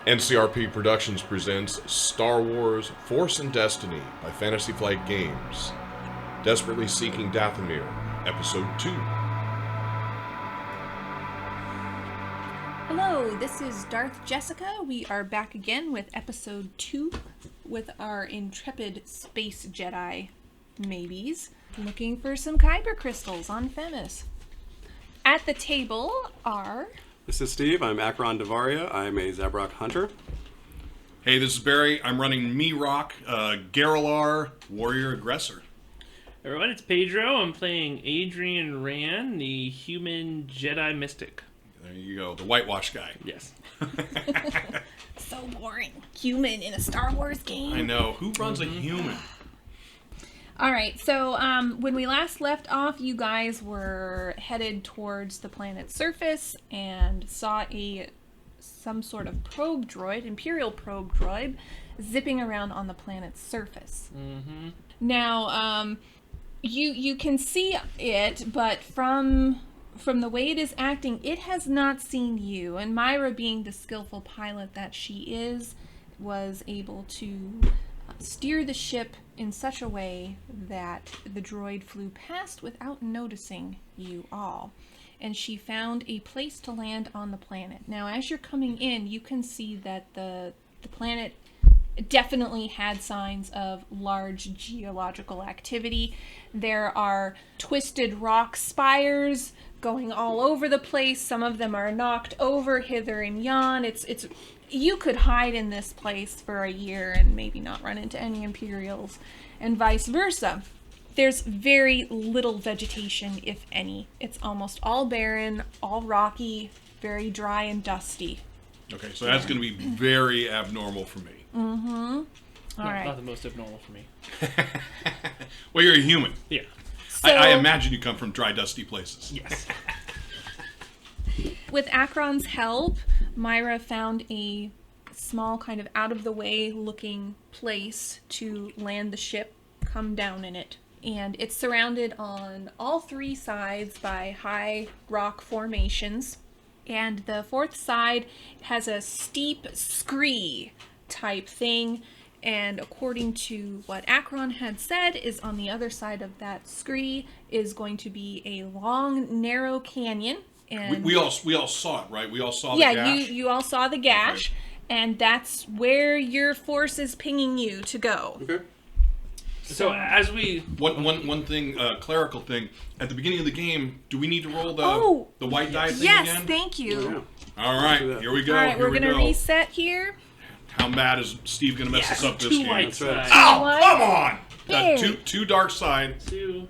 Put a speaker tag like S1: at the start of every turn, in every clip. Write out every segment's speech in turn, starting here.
S1: NCRP Productions presents Star Wars Force and Destiny by Fantasy Flight Games. Desperately Seeking Dathomir, Episode 2.
S2: Hello, this is Darth Jessica. We are back again with Episode 2 with our intrepid space Jedi maybes looking for some Kyber crystals on Femis. At the table are...
S3: This is Steve. I'm Aakron Devaria. I'm a Zabrak hunter.
S4: Hey, this is Barry. I'm running Me-Rock, Garalaar, warrior aggressor.
S5: Everyone, it's Pedro. I'm playing Adrian Rand, the human Jedi mystic.
S4: There you go, the whitewash guy.
S5: Yes.
S2: So boring. Human in a Star Wars game.
S4: I know. Who runs a human?
S2: Alright, so when we last left off, you guys were headed towards the planet's surface and saw some sort of probe droid, Imperial probe droid, zipping around on the planet's surface. Mm-hmm. Now, you can see it, but from the way it is acting, it has not seen you. And Myra, being the skillful pilot that she is, was able to steer the ship in such a way that the droid flew past without noticing you all. And she found a place to land on the planet. Now, as you're coming in, you can see that the planet definitely had signs of large geological activity. There are twisted rock spires going all over the place. Some of them are knocked over hither and yon. You could hide in this place for a year and maybe not run into any Imperials, and vice versa. There's very little vegetation, if any. It's almost all barren, all rocky, very dry and dusty.
S4: Okay, so that's going to be very abnormal for me.
S2: Mm-hmm.
S5: Not the most abnormal for me.
S4: Well, you're a human.
S5: Yeah.
S2: So,
S4: I imagine you come from dry, dusty places.
S5: Yes.
S2: With Akkron's help, Myra found a small kind of out-of-the-way looking place to land the ship, come down in it. And it's surrounded on all three sides by high rock formations. And the fourth side has a steep scree type thing. And according to what Akkron had said, is on the other side of that scree is going to be a long, narrow canyon. And
S4: We all saw it, right? We all saw the
S2: yeah,
S4: gash?
S2: you all saw the gash, okay. And that's where your force is pinging you to go.
S3: Okay.
S5: So as we...
S4: One thing, clerical thing. At the beginning of the game, do we need to roll the white die thing
S2: yes,
S4: again?
S2: Thank you.
S3: Oh, yeah.
S4: All right, here we go.
S2: All right, we're going to reset here.
S4: How bad is Steve going to mess us up this
S5: two
S4: game?
S5: white sides.
S4: Oh, come on!
S2: Hey.
S4: Two dark side.
S5: Two.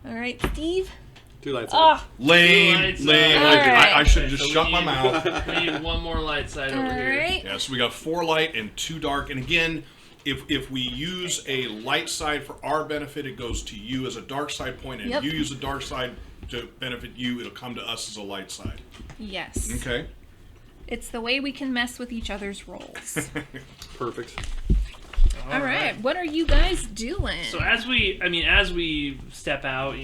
S2: All right, Steve.
S3: Two lights.
S4: Lame.
S2: Right.
S4: I should have just shut my mouth.
S5: We need one more light side over here.
S2: Right.
S4: Yeah, so we got 4 light and 2 dark. And again, if we use a light side for our benefit, it goes to you as a dark side point, and
S2: Yep.
S4: you use a dark side to benefit you, it'll come to us as a light side.
S2: Yes.
S4: Okay.
S2: It's the way we can mess with each other's rolls.
S3: Perfect.
S2: All right. What are you guys doing?
S5: So as we step out,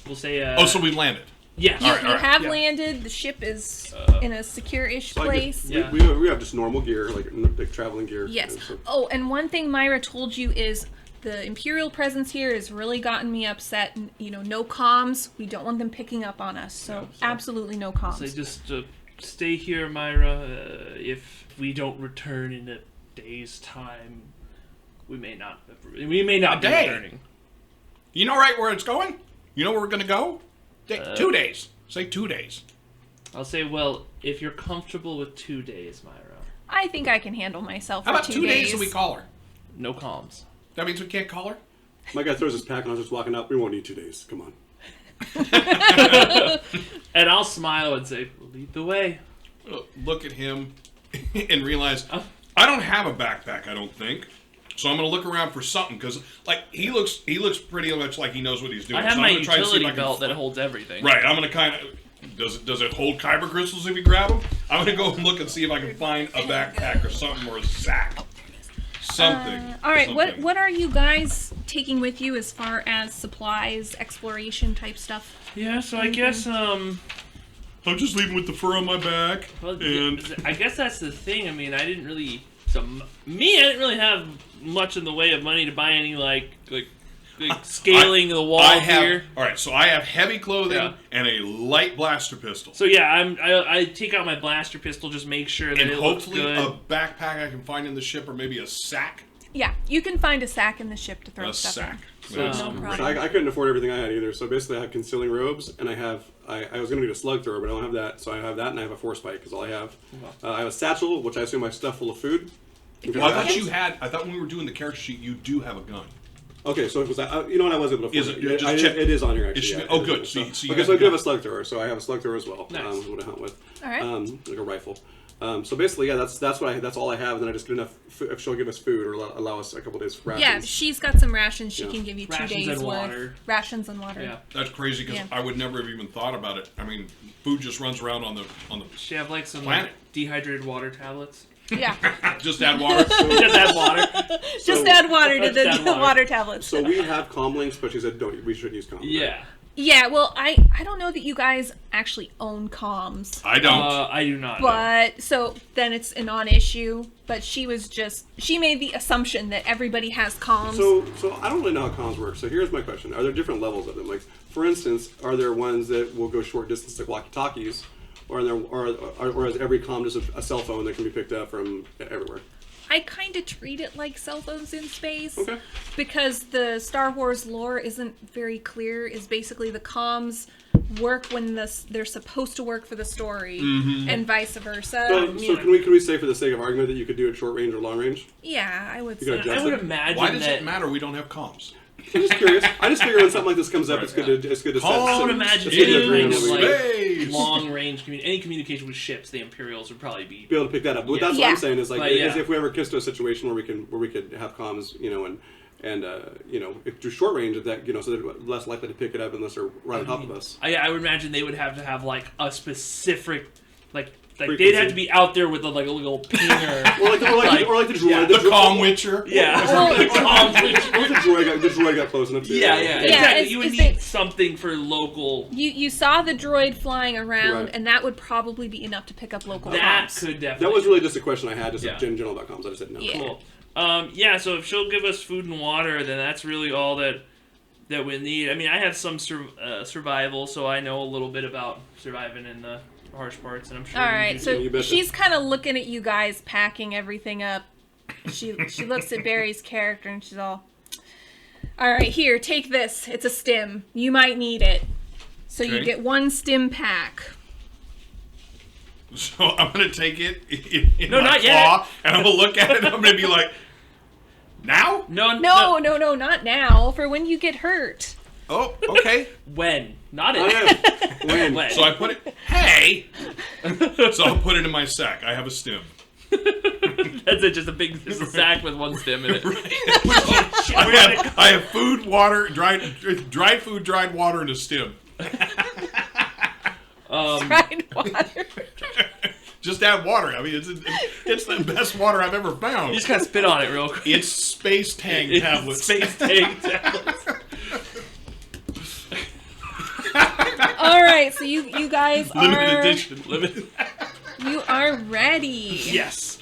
S5: we'll say...
S4: So we landed.
S5: Yes.
S2: You,
S4: All right,
S2: you
S4: all right.
S2: have
S5: Yeah.
S2: landed. The ship is in a secure-ish
S3: Like
S2: place.
S5: Yeah.
S3: we have just normal gear, like traveling gear.
S2: Yes.
S3: And so-
S2: Oh, and one thing Myra told you is the Imperial presence here has really gotten me upset. No comms. We don't want them picking up on us. So absolutely no comms.
S5: So just stay here, Myra. If we don't return in a day's time, we may not be returning.
S4: You know right where it's going? You know where we're going to go? 2 days. Say 2 days.
S5: I'll say, well, if you're comfortable with 2 days, Myra.
S2: I think I can handle myself
S4: How
S2: for
S4: about
S2: 2
S4: 2
S2: days.
S4: days and we call her?
S5: No comms.
S4: That means we can't call her?
S3: My guy throws his pack and I was just walking up. We won't need 2 days. Come on.
S5: And I'll smile and say, lead the way.
S4: Look at him and realize, I don't have a backpack, I don't think. So I'm going to look around for something, because he looks pretty much like he knows what he's doing.
S5: I have
S4: so
S5: my
S4: I'm gonna try to see if
S5: utility
S4: I can
S5: belt that holds everything.
S4: Right, I'm going to kind of... Does it hold Kyber crystals if you grab them? I'm going to go and look and see if I can find a backpack or something, or a sack. Something.
S2: All right,
S4: Something.
S2: what are you guys taking with you as far as supplies, exploration type stuff?
S5: Yeah, so I guess,
S4: I'm just leaving with the fur on my back.
S5: Well,
S4: And
S5: I guess that's the thing. I mean, I didn't really have much in the way of money to buy any like scaling the wall here.
S4: All right, so I have heavy clothing
S5: Yeah.
S4: and a light blaster pistol.
S5: So yeah, I take out my blaster pistol, just make sure that
S4: And
S5: it looks
S4: hopefully
S5: good.
S4: a backpack I can find in the ship, or maybe a sack.
S2: Yeah, you can find a sack in the ship to throw
S4: A
S2: stuff
S4: sack.
S5: So-
S4: That's
S2: No
S4: great.
S2: problem.
S3: So I couldn't afford everything I had either. So basically, I have concealing robes, and I was going to do a slug thrower, but I don't have that. So I have that, and I have a force spike, is all I have. I have a satchel, which I assume I stuff full of food.
S4: Well, I thought when we were doing the character sheet, you do have a gun.
S3: Okay, so it was you know what, I was able to
S4: Is
S3: afford
S4: it-
S3: it.
S4: just check.
S3: It is on here actually.
S4: It should
S3: yeah,
S4: be- oh,
S3: it
S4: good.
S3: is.
S4: So you
S3: okay,
S4: have
S3: so I
S4: a
S3: do have
S4: gun.
S3: a slug thrower. So I have a slug thrower as well.
S5: Nice.
S3: What I hunt with.
S2: All right.
S3: Like a rifle. So basically, yeah, that's all I have. And then I just get enough. If she'll give us food or allow us a couple days rations.
S2: Yeah, she's got some rations. She
S3: Yeah.
S2: can give you 2
S5: Rations
S2: days
S5: and
S2: worth.
S5: water.
S2: Rations and water.
S5: Yeah.
S4: That's crazy because
S2: Yeah.
S4: I would never have even thought about it. I mean, food just runs around on the
S5: She have like some
S4: Planet.
S5: dehydrated water tablets.
S2: Yeah.
S4: just add water.
S5: Just add water.
S2: Just add water to
S5: Just add
S2: the
S5: water.
S2: water tablets.
S3: So we have comm links, but she said we should use comm.
S5: Yeah.
S2: Yeah, well, I don't know that you guys actually own comms.
S4: I don't.
S5: I do not.
S2: But so then it's a non-issue. But she made the assumption that everybody has comms.
S3: So I don't really know how comms work. So here's my question: are there different levels of them? Like, for instance, are there ones that will go short distance like walkie-talkies, or is every comm just a cell phone that can be picked up from everywhere?
S2: I kind of treat it like cell phones in space.
S3: Okay.
S2: Because the Star Wars lore isn't very clear. Is basically the comms work when they're supposed to work for the story, and vice versa.
S3: So can we say for the sake of argument that you could do it short range or long range?
S2: Yeah, I would
S3: You
S2: say.
S3: gotta adjust
S5: I would
S3: it.
S5: imagine
S4: Why does
S5: that.
S4: it matter we don't have comms?
S3: I'm just curious. I just figure when something like this comes up, it's good to
S5: I would imagine
S3: it's good to
S5: any
S3: agree on
S5: kind
S3: what
S5: of
S3: we do.
S5: like
S4: Space!
S5: long range any communication with ships, the Imperials would probably be.
S3: Be able to pick that up. But
S5: Yeah.
S3: that's what
S2: Yeah.
S3: I'm saying is like
S5: But, yeah.
S3: if we ever get to a situation where we could have comms, you know, and if do short range, that so they're less likely to pick it up unless they're right on top of us.
S5: I would imagine they would have to have like a specific like
S3: Frequency.
S5: they'd have to be out there with a little pinger.
S3: Or like the droid.
S5: yeah,
S3: the
S4: The
S3: droid-
S4: comm witcher.
S5: yeah.
S2: Well,
S5: The comms which-
S3: Or the droid got close enough to
S5: yeah, exactly.
S2: it's-
S5: You would
S2: it's
S5: need
S2: the-
S5: something for local.
S2: You saw the droid flying around,
S3: Right.
S2: and that would probably be enough to pick up local
S5: That
S2: comms.
S5: could definitely.
S3: That was really just a question I had, just
S5: Yeah.
S3: in general about comms. I just said no.
S2: Yeah.
S5: Cool. So if she'll give us food and water, then that's really all that we need. I mean, I have some survival, so I know a little bit about surviving in the harsh parts, and I'm sure.
S2: All
S5: you
S2: right,
S5: do
S2: so
S5: too.
S3: You betcha.
S2: she's kind of looking at you guys packing everything up. She looks at Barry's character and she's all right, here, take this. It's a stim. You might need it. So you
S4: Okay.
S2: get 1 stim pack.
S4: So I'm gonna take it in
S5: No,
S4: my
S5: not
S4: claw,
S5: yet.
S4: and I'm gonna look at it. and I'm gonna be like, now?
S2: No, not now. For when you get hurt.
S4: Oh, okay.
S5: When, not
S3: Oh,
S5: if.
S3: yeah.
S5: When.
S4: So I put it. Hey. So I'll put it in my sack. I have a stim.
S5: That's it. Just a big sack with 1 stem in it.
S4: I have food, water, dried food, dried water, and a stim.
S2: Right, water.
S4: Just add water. I mean, it's the best water I've ever found.
S5: You just gotta spit on it real quick.
S4: It's space tang
S5: It's
S4: tablets.
S5: Space tank tablets.
S2: All right, so you guys
S4: Limited
S2: are
S4: edition.
S2: you are ready.
S5: Yes.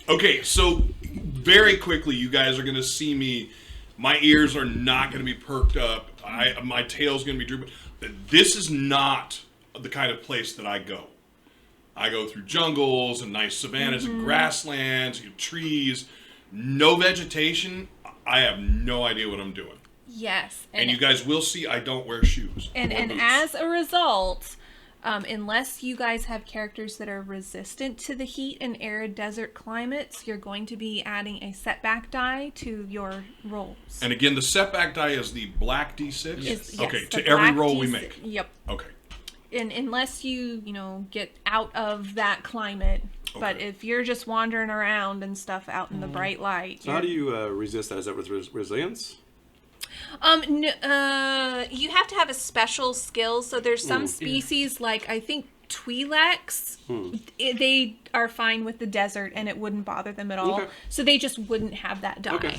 S4: Okay, so very quickly, you guys are going to see me. My ears are not going to be perked up. My tail's going to be drooping. This is not the kind of place that I go. I go through jungles and nice savannas and grasslands, trees, no vegetation. I have no idea what I'm doing.
S2: Yes.
S4: And you guys will see I don't wear shoes.
S2: And
S4: or boots.
S2: as a result, unless you guys have characters that are resistant to the heat and arid desert climates, you're going to be adding a setback die to your rolls.
S4: And again, the setback die is the black D6?
S2: Yes,
S4: Okay,
S2: the
S4: to every
S2: black
S4: roll we
S2: D6
S4: make.
S2: Yep.
S4: Okay.
S2: And unless you get out of that climate. But
S4: Okay.
S2: if you're just wandering around and stuff out in the bright light,
S3: So how do you resist that? Is that with resilience?
S2: you have to have a special skill. So there's some species like I think Twi'leks. They are fine with the desert and it wouldn't bother them at all.
S3: Okay.
S2: So they just wouldn't have that die.
S3: Okay.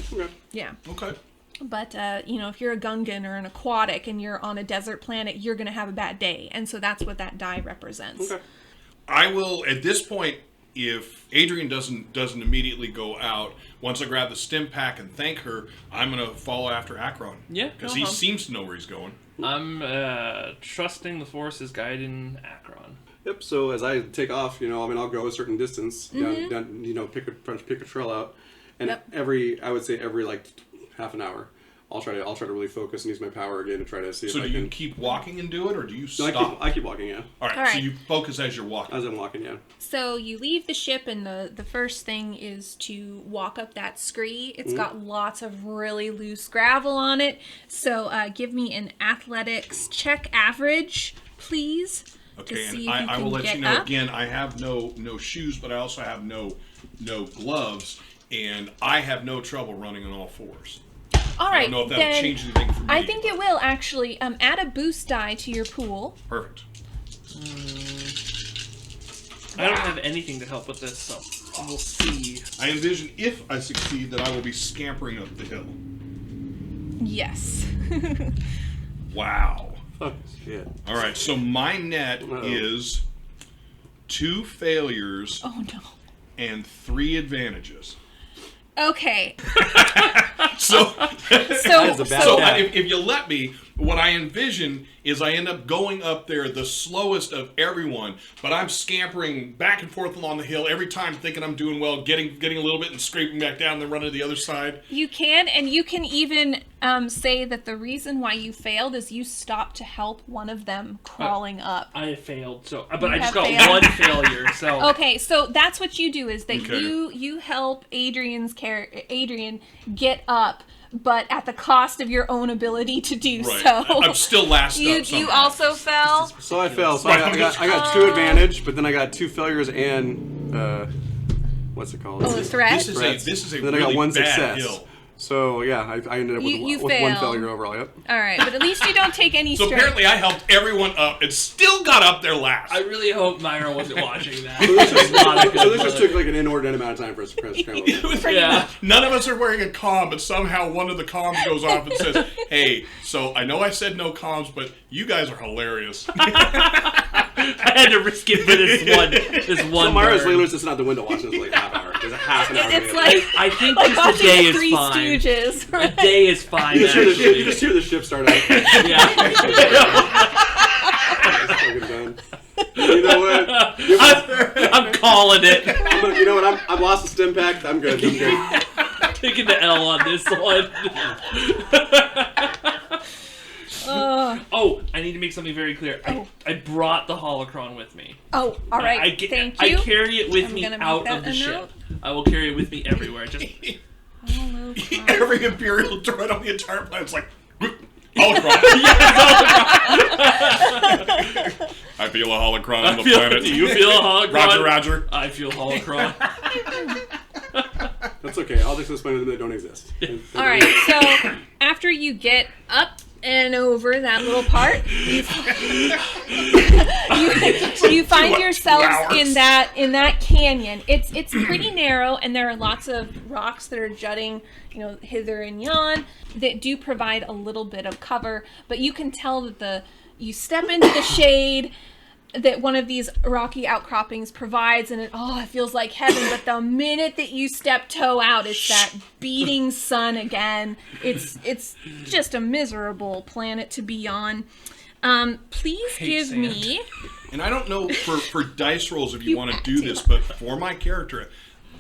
S2: Yeah.
S4: Okay.
S2: But, if you're a Gungan or an aquatic and you're on a desert planet, you're going to have a bad day. And so that's what that die represents.
S3: Okay.
S4: I will, at this point, if Adrian doesn't immediately go out, once I grab the stim pack and thank her, I'm going to follow after Akkron.
S5: Yeah,
S4: Because
S5: no
S4: he
S5: problem.
S4: seems to know where he's going.
S5: I'm trusting the Force is guiding Aakron.
S3: Yep. So as I take off, I'll go a certain distance down, pick a trail out, and I would say every like half an hour, I'll try to really focus and use my power again to try to see if I can.
S4: So do you keep walking and do it, or do you
S3: No,
S4: stop?
S3: I keep walking, yeah.
S4: All right,
S2: All right.
S4: so you focus as you're walking.
S3: As I'm walking, yeah.
S2: So you leave the ship, and the first thing is to walk up that scree. It's got lots of really loose gravel on it. So give me an athletics check average, please.
S4: Okay,
S2: to see
S4: and
S2: if you
S4: I will
S2: can
S4: let
S2: get
S4: you know
S2: up.
S4: again. I have no shoes, but I also have no gloves, and I have no trouble running on all fours.
S2: All right,
S4: I don't know if that'll
S2: then
S4: change anything for me.
S2: I think it will actually. Add a boost die to your pool.
S4: Perfect.
S5: I don't have anything to help with this, so we'll see.
S4: I envision if I succeed that I will be scampering up the hill.
S2: Yes.
S4: Wow.
S3: Oh, shit.
S4: All right, so my net is 2 failures
S2: Oh no.
S4: and 3 advantages.
S2: Okay.
S4: So,
S3: is a bad
S4: so
S3: net.
S4: if you let me, what I envision is I end up going up there the slowest of everyone, but I'm scampering back and forth along the hill every time, thinking I'm doing well, getting a little bit and scraping back down, then running to the other side.
S2: You can, and you can even say that the reason why you failed is you stopped to help one of them crawling up.
S5: I failed, but
S2: You
S5: I just
S2: have
S5: got
S2: failed?
S5: one failure, so...
S2: Okay, so that's what you do is that
S4: Okay.
S2: you help Adrian get up, but at the cost of your own ability to do
S4: Right.
S2: so.
S4: I'm still last
S2: You
S4: up somehow.
S2: you also fell.
S3: So I fell. So I got 2 advantage, but then I got 2 failures and what's it called?
S2: Oh, a threat.
S4: This is a
S3: Then I
S4: really
S3: got 1
S4: bad
S3: success.
S4: hill.
S3: So yeah, I ended up
S2: You
S3: with 1
S2: failed.
S3: failure overall. Yep.
S2: All right, but at least you don't take any
S4: So
S2: strength.
S4: apparently I helped everyone up and still got up there last.
S5: I really hope Myra wasn't watching that.
S3: So this
S5: It's not a good
S3: so this just
S5: mother.
S3: took like an inordinate amount of time for us to scramble.
S5: Yeah.
S4: None of us are wearing a comm, but somehow one of the comms goes off and says, "Hey, so I know I said no comms, but you guys are hilarious."
S5: I had to risk it for this one
S3: So Myra's
S5: burn.
S3: literally just out the window watching this for like half hour. There's a half an hour.
S2: It's
S3: to
S2: like-
S3: get
S5: I think
S2: like
S5: just a
S2: watching
S5: day
S2: the
S5: is
S2: Three
S5: fine.
S2: Stooges.
S5: A
S2: Right?
S5: day is fine,
S3: you
S5: actually.
S3: just hear the ship start up.
S5: Yeah.
S3: Fucking done. You know what?
S5: I'm calling it.
S3: You know what? I'm lost the stim pack. I'm good.
S5: Taking the L on this one. Oh, I need to make something very clear. I brought the holocron with me.
S2: Oh, all right. Thank you.
S5: I carry it with
S2: I'm
S5: me
S2: gonna make
S5: out
S2: that
S5: of the
S2: a
S5: ship.
S2: note.
S5: I will carry it with me everywhere. Just
S2: Holocron.
S4: Every Imperial droid on the entire planet's like, holocron. I feel a holocron on the planet.
S5: Do you feel a holocron?
S4: Roger, Roger.
S5: I feel holocron.
S3: That's okay. I'll just explain to them they don't exist.
S2: All right. So after you get up and over that little part, you find
S4: 2
S2: yourselves
S4: hours.
S2: in that canyon. It's pretty narrow, and there are lots of rocks that are jutting, hither and yon that do provide a little bit of cover. But you can tell that you step into the shade that one of these rocky outcroppings provides, and it feels like heaven. But the minute that you step toe out, it's that beating sun again. It's just a miserable planet to be on. Please give
S5: sand.
S2: me.
S4: And I don't know for dice rolls if you
S2: You
S4: want to
S2: have
S4: do
S2: to.
S4: this, but for my character,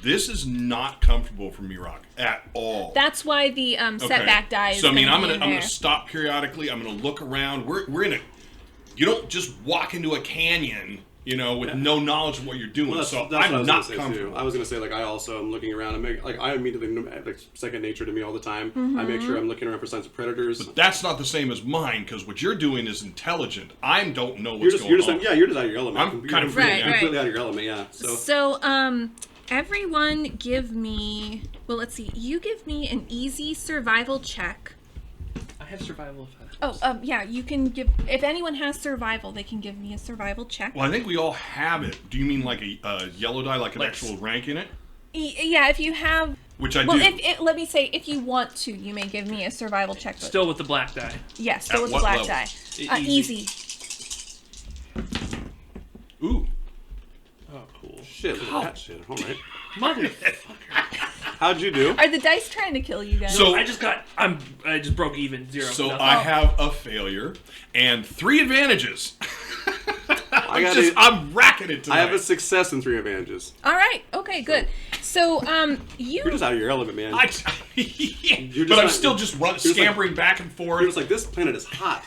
S4: this is not comfortable for me, Rock, at all.
S2: That's why the setback die is.
S4: So I mean, I'm
S2: be in
S4: gonna
S2: there.
S4: stop periodically. I'm gonna look around. We're in a. You don't just walk into a canyon, with no knowledge of what you're doing.
S3: Well,
S4: so
S3: that's what I
S4: I'm
S3: was
S4: not
S3: gonna say, too.
S4: comfortable.
S3: I was going to say, I also am looking around. I immediately, second nature to me all the time. I make sure I'm looking around for signs of predators.
S4: That's not the same as mine, because what you're doing is intelligent. I don't know
S3: You're
S4: what's
S3: just,
S4: going on.
S3: you're just out of your element.
S4: I'm kind of
S2: Right,
S4: freaking out.
S3: completely out of your element, yeah.
S2: So, everyone give me. Well, let's see. You give me an easy survival check.
S5: I have survival effects.
S2: Yeah, you can give. If anyone has survival, they can give me a survival check.
S4: Well, I think we all have it. Do you mean like a yellow die, like an
S5: Like-
S4: actual rank in it?
S2: Yeah, if you have...
S4: Which I
S2: Well,
S4: do.
S2: let me say, if you want to, you may give me a survival check.
S5: Still with the black die.
S2: Yeah, still
S4: At
S2: with the
S4: what
S2: black
S4: level?
S2: die.
S5: Easy.
S4: Ooh.
S5: Oh, cool.
S3: Shit, look at that shit. All right.
S5: Motherfucker.
S3: How'd you do?
S2: Are the dice trying to kill you guys?
S4: So-
S5: I just broke even. 0.
S4: So
S5: nothing.
S4: I have a failure and 3 advantages. I'm racking it tonight.
S3: I have a success and 3 advantages.
S2: All right. Okay, good. So, you...
S3: You're just out of your element, man.
S4: Yeah. But I'm still just scampering back and forth.
S3: You're just like, this planet is hot.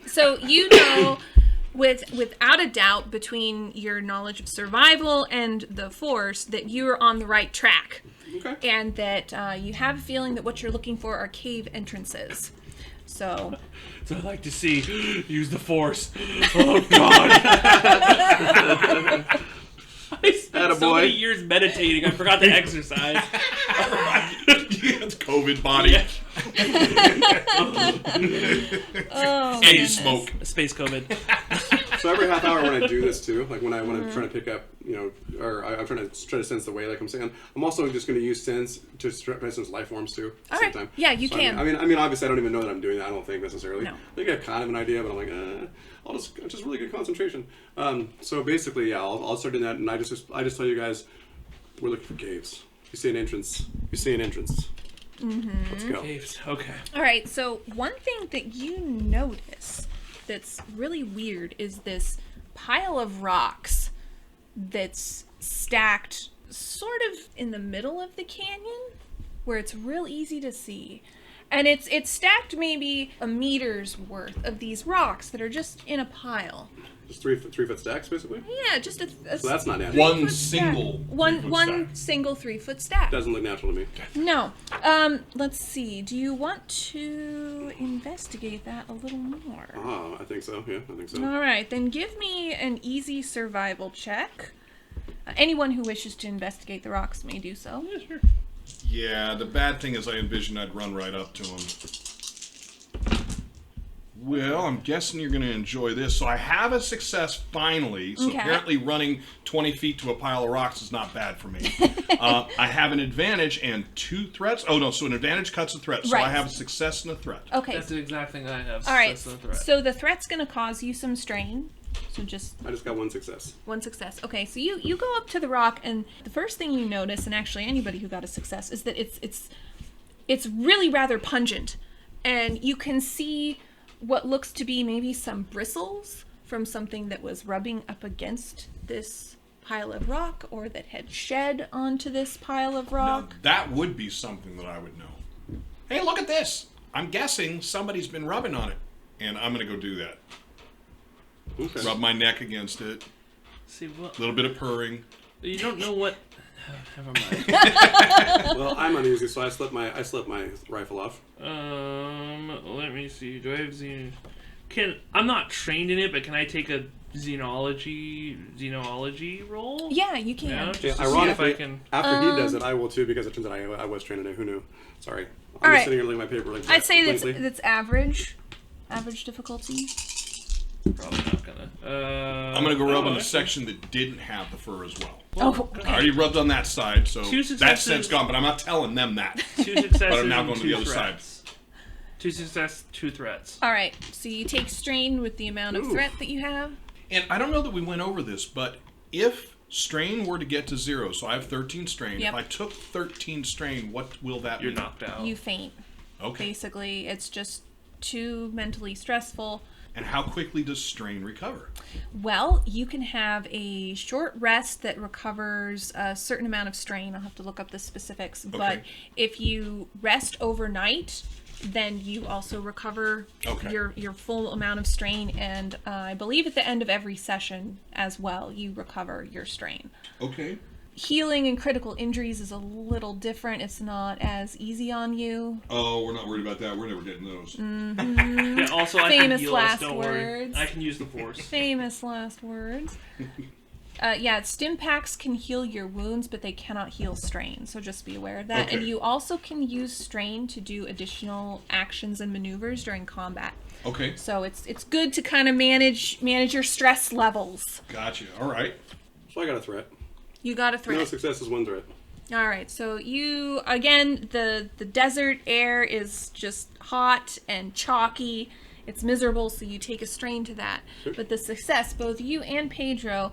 S2: So you know, without a doubt, between your knowledge of survival and the Force, that you're on the right track.
S3: Okay.
S2: And that you have a feeling that what you're looking for are cave entrances. So
S5: I like to see use the Force. Oh God! I spent so many years meditating. I forgot to exercise.
S4: It's COVID body.
S5: Yeah.
S2: oh,
S4: And you smoke.
S5: Space COVID.
S3: So every half hour when I do this too, like when I'm trying to pick up, or I'm trying to sense the way, like I'm saying, I'm also just going to use sense to sense life forms too. At the same time.
S2: Yeah, you
S3: So
S2: can.
S3: I mean, obviously I don't even know that I'm doing that. I don't think necessarily.
S2: No.
S3: I think I have kind of an idea, but I'm like, it's just really good concentration. So basically, yeah, I'll start doing that, and I just tell you guys, we're looking for caves. You see an entrance. Let's go.
S5: Caves. Okay.
S2: All right. So one thing that you notice that's really weird is this pile of rocks that's stacked sort of in the middle of the canyon, where it's real easy to see. And it's stacked maybe a meter's worth of these rocks that are just in a pile.
S3: Just 3 foot stacks, basically.
S2: Yeah, just a
S3: So that's not natural.
S4: One single.
S2: one
S4: 3-foot
S2: one
S4: stack.
S2: single 3-foot stack.
S3: Doesn't look natural to me.
S2: No. Let's see. Do you want to investigate that a little more?
S3: I think so. Yeah, I think so.
S2: All right, then give me an easy survival check. Anyone who wishes to investigate the rocks may do so.
S5: Yeah, sure.
S4: Yeah, the bad thing is I envisioned I'd run right up to him. Well, I'm guessing you're going to enjoy this. So I have a success finally. So
S2: Okay.
S4: apparently running 20 feet to a pile of rocks is not bad for me. I have an advantage and 2 threats. Oh, no, so an advantage cuts a threat. So
S2: Right.
S4: I have a success and a threat.
S2: Okay.
S5: That's the exact thing I have.
S2: All right.
S5: Success and a threat.
S2: So the threat's going to cause you some strain. So just
S3: I just got 1 success.
S2: one success. Okay, so you go up to the rock, and the first thing you notice, and actually anybody who got a success, is that it's really rather pungent, and you can see what looks to be maybe some bristles from something that was rubbing up against this pile of rock, or that had shed onto this pile of
S4: Now,
S2: rock.
S4: that would be something that I would know. Hey, look at this. I'm guessing somebody's been rubbing on it. And I'm going to go do that.
S3: Okay.
S4: Rub my neck against it.
S5: See what?
S4: A little bit of purring.
S5: You don't know what. Never mind.
S3: Well, I'm uneasy, so I slipped my rifle off.
S5: Let me see. Do I have I'm not trained in it, but can I take a xenology roll?
S2: Yeah, you can.
S5: Yeah, just to see if
S3: Ironically,
S5: I can.
S3: after he does it, I will too, because it turns out I was trained in it. Who knew? Sorry. I'm
S2: All right.
S3: just sitting here looking at my paper. Like,
S2: I'd say
S3: blankly.
S2: that's average difficulty.
S5: Probably not gonna.
S4: I'm going to go rub on
S5: okay.
S4: the section that didn't have the fur as well.
S2: Oh,
S4: I already rubbed on that side, so
S5: Two
S4: that
S5: successes.
S4: scent's gone, but I'm not telling them that.
S5: 2 successes.
S4: But I'm now
S5: and
S4: going to
S5: 2
S4: the other side.
S5: threats. 2 success, 2 threats.
S2: All right, so you take strain with the amount of
S3: Ooh.
S2: threat that you have.
S4: And I don't know that we went over this, but if strain were to get to 0, so I have 13 strain.
S2: Yep.
S4: If I took 13 strain, what will that
S5: You're
S4: mean?
S5: knocked out.
S2: You faint.
S4: Okay.
S2: Basically, it's just too mentally stressful.
S4: And how quickly does strain recover?
S2: Well, you can have a short rest that recovers a certain amount of strain. I'll have to look up the specifics. But
S4: Okay.
S2: if you rest overnight, then you also recover
S4: Okay.
S2: your full amount of strain. And I believe at the end of every session as well, you recover your strain.
S4: Okay.
S2: Healing and critical injuries is a little different. It's not as easy on you.
S4: Oh, we're not worried about that. We're never getting those.
S5: Yeah, also, I can
S2: Famous
S5: heal us,
S2: last
S5: don't worry.
S2: words.
S5: I can use the force.
S2: Famous last words. Yeah, stim packs can heal your wounds, but they cannot heal strain. So just be aware of that.
S4: Okay.
S2: And you also can use strain to do additional actions and maneuvers during combat.
S4: Okay.
S2: So it's good to kind of manage your stress levels.
S4: Gotcha. All right.
S3: So I got a threat.
S2: You got a threat.
S3: No success is one threat.
S2: All right, so you, again, the desert air is just hot and chalky. It's miserable, so you take a strain to that.
S3: Sure.
S2: But the success, both you and Pedro,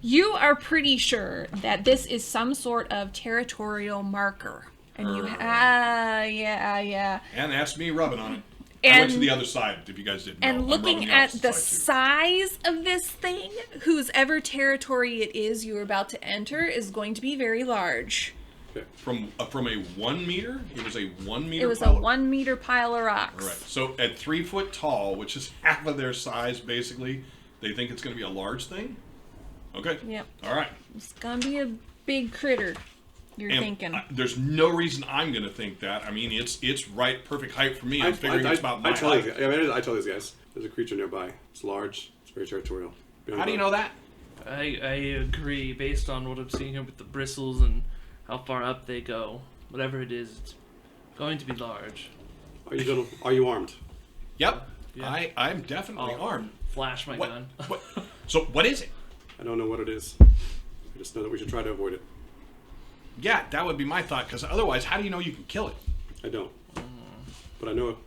S2: you are pretty sure that this is some sort of territorial marker. And you, yeah.
S4: And that's me rubbing on it. I
S2: And-
S4: went to the other side, if you guys didn't know.
S2: And
S4: I'm
S2: looking
S4: rubbing
S2: at
S4: opposite
S2: the
S4: side,
S2: size of this thing, whose ever territory it is you're about to enter is going to be very large.
S3: Okay.
S4: too. From a 1 meter, it was a 1 meter
S2: It was a
S4: pile.
S2: 1 meter pile of rocks.
S4: Right. So at 3 foot tall, which is half of their size, basically, they think it's going to be a large thing. Okay.
S2: Yep.
S4: All right.
S2: It's gonna be a big critter, you're
S4: And
S2: thinking.
S4: there's no reason I'm going to think that. I mean, it's right, perfect height for me. I'm figuring it's about my
S3: I tell
S4: height.
S3: I tell these guys, there's a creature nearby. It's large. It's very territorial.
S4: How do you know that?
S5: I agree based on what I'm seeing here with the bristles and how far up they go. Whatever it is, it's going to be large.
S3: Are you armed?
S4: Yep.
S5: Yeah.
S4: I'm definitely
S5: I'll
S4: armed.
S5: Flash my gun.
S4: What? So what is it?
S3: I don't know what it is. I just know that we should try to avoid it.
S4: Yeah, that would be my thought. Because otherwise, how do you know you can kill it?
S3: I don't. But I know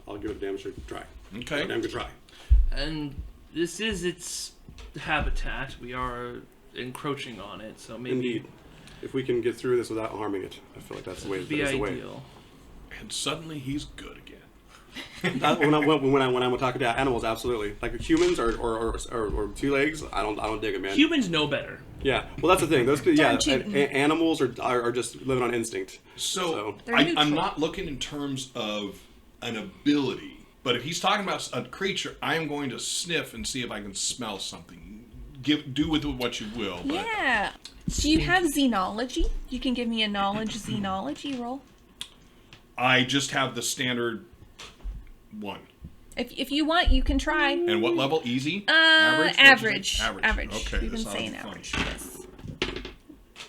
S3: I'll give it a damn sure try.
S4: Okay.
S3: A damn good try.
S5: And this is its habitat. We are encroaching on it, so maybe
S3: Indeed. If we can get through this without harming it, I feel like that's the way.
S5: it'd be
S3: That's the way.
S5: ideal.
S4: And suddenly he's good again.
S3: When I'm talking to animals, absolutely. Like humans or two legs, I don't dig it, man.
S5: Humans know better.
S3: Yeah. Well, that's the thing. Those
S2: shooting.
S3: animals are just living on instinct.
S4: So
S2: They're
S4: I'm
S2: neutral.
S4: not looking in terms of an ability, but if he's talking about a creature, I am going to sniff and see if I can smell something. Do with it what you will. But
S2: Yeah. Do you have xenology? You can give me a knowledge xenology roll.
S4: I just have the standard one.
S2: If you want, you can try.
S4: And what level? Easy?
S2: Average.
S4: Average.
S2: Average.
S4: Okay.
S2: We've been
S4: that
S2: saying
S4: sounds fun.
S2: average. Yes.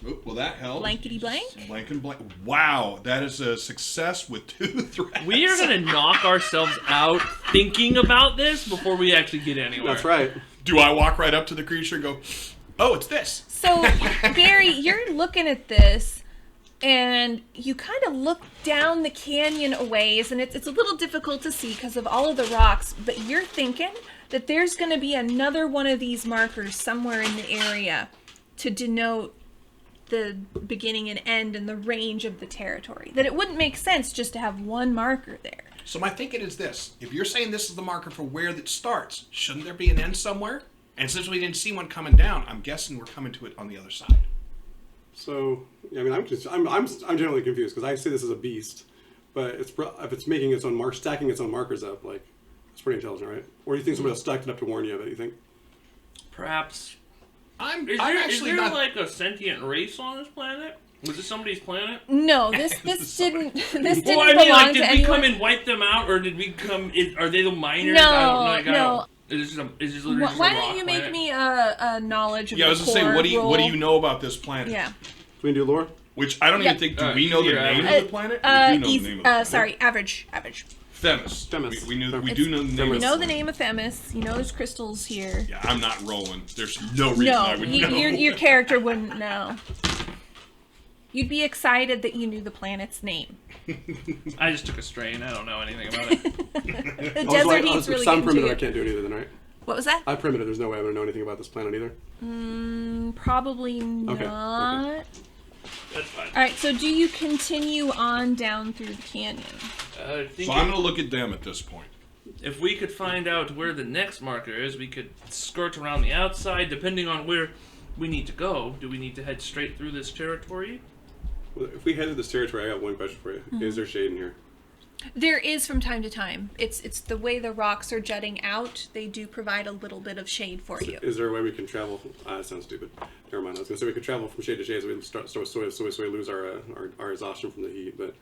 S4: Oop, well, that helps.
S2: Blankety blank.
S4: Blank and blank. Wow, that is a success with 2 threats.
S5: We are going to knock ourselves out thinking about this before we actually get anywhere.
S3: That's right.
S4: Do I walk right up to the creature and go, oh, it's this?
S2: So, Gary, you're looking at this, and you kind of look down the canyon a ways, and it's a little difficult to see because of all of the rocks, but you're thinking that there's going to be another one of these markers somewhere in the area to denote the beginning and end and the range of the territory. That it wouldn't make sense just to have one marker there.
S4: So my thinking is this. If you're saying this is the marker for where that starts, shouldn't there be an end somewhere? And since we didn't see one coming down, I'm guessing we're coming to it on the other side.
S3: So, I mean, I'm generally confused because I see this as a beast, but if it's making its own stacking its own markers up, like it's pretty intelligent, right? Or do you think somebody else stacked it up to warn you of it? You think?
S5: Perhaps.
S4: I'm
S5: Is
S4: actually
S5: there
S4: not.
S5: like a sentient race on this planet? Was this somebody's planet?
S2: No, this didn't belong
S5: Did
S2: to
S5: we
S2: anyone.
S5: come and wipe them out, or did we come? Are they the miners?
S2: No,
S5: I don't
S2: no.
S5: Is this literally just a
S2: Why
S5: rock
S2: don't you make
S5: planet?
S2: me a knowledge of
S4: Yeah, I
S2: the
S4: was gonna say,
S2: core
S4: what do you
S2: roll?
S4: know about this planet?
S2: Yeah.
S3: So we can do lore.
S4: Which I don't
S2: Yeah.
S4: even think. Do we know the
S5: Yeah.
S4: name of the planet? We do know the name of the planet.
S2: Sorry, average.
S4: Themis.
S3: Themis.
S4: We do know the
S2: You
S4: name. of
S2: know
S4: the
S2: the name of Themis. You know there's crystals here.
S4: Yeah, I'm not rolling. There's no reason I
S2: No,
S4: would know.
S2: your character wouldn't know. You'd be excited that you knew the planet's name.
S5: I just took a strain. I don't know anything about it.
S2: The desert heat's really
S3: I'm
S2: getting
S3: primitive.
S2: to
S3: I
S2: you.
S3: can't do it either. Then, right?
S2: What was that?
S3: I'm primitive. There's no way I'm gonna know anything about this planet either.
S2: Probably not.
S3: Okay.
S5: That's fine.
S2: All right, so do you continue on down through the canyon?
S5: I think
S4: So I'm going to look at them at this point.
S5: if we could find out where the next marker is, we could skirt around the outside, depending on where we need to go. Do we need to head straight through this territory?
S3: Well, if we head to this territory, I got one question for you. Is there shade in here?
S2: There is from time to time. It's the way the rocks are jutting out. They do provide a little bit of shade for you.
S3: Is there a way we can travel? That sounds stupid. Never mind. I was gonna say we could travel from shade to shade, so we so we lose our exhaustion from the heat. But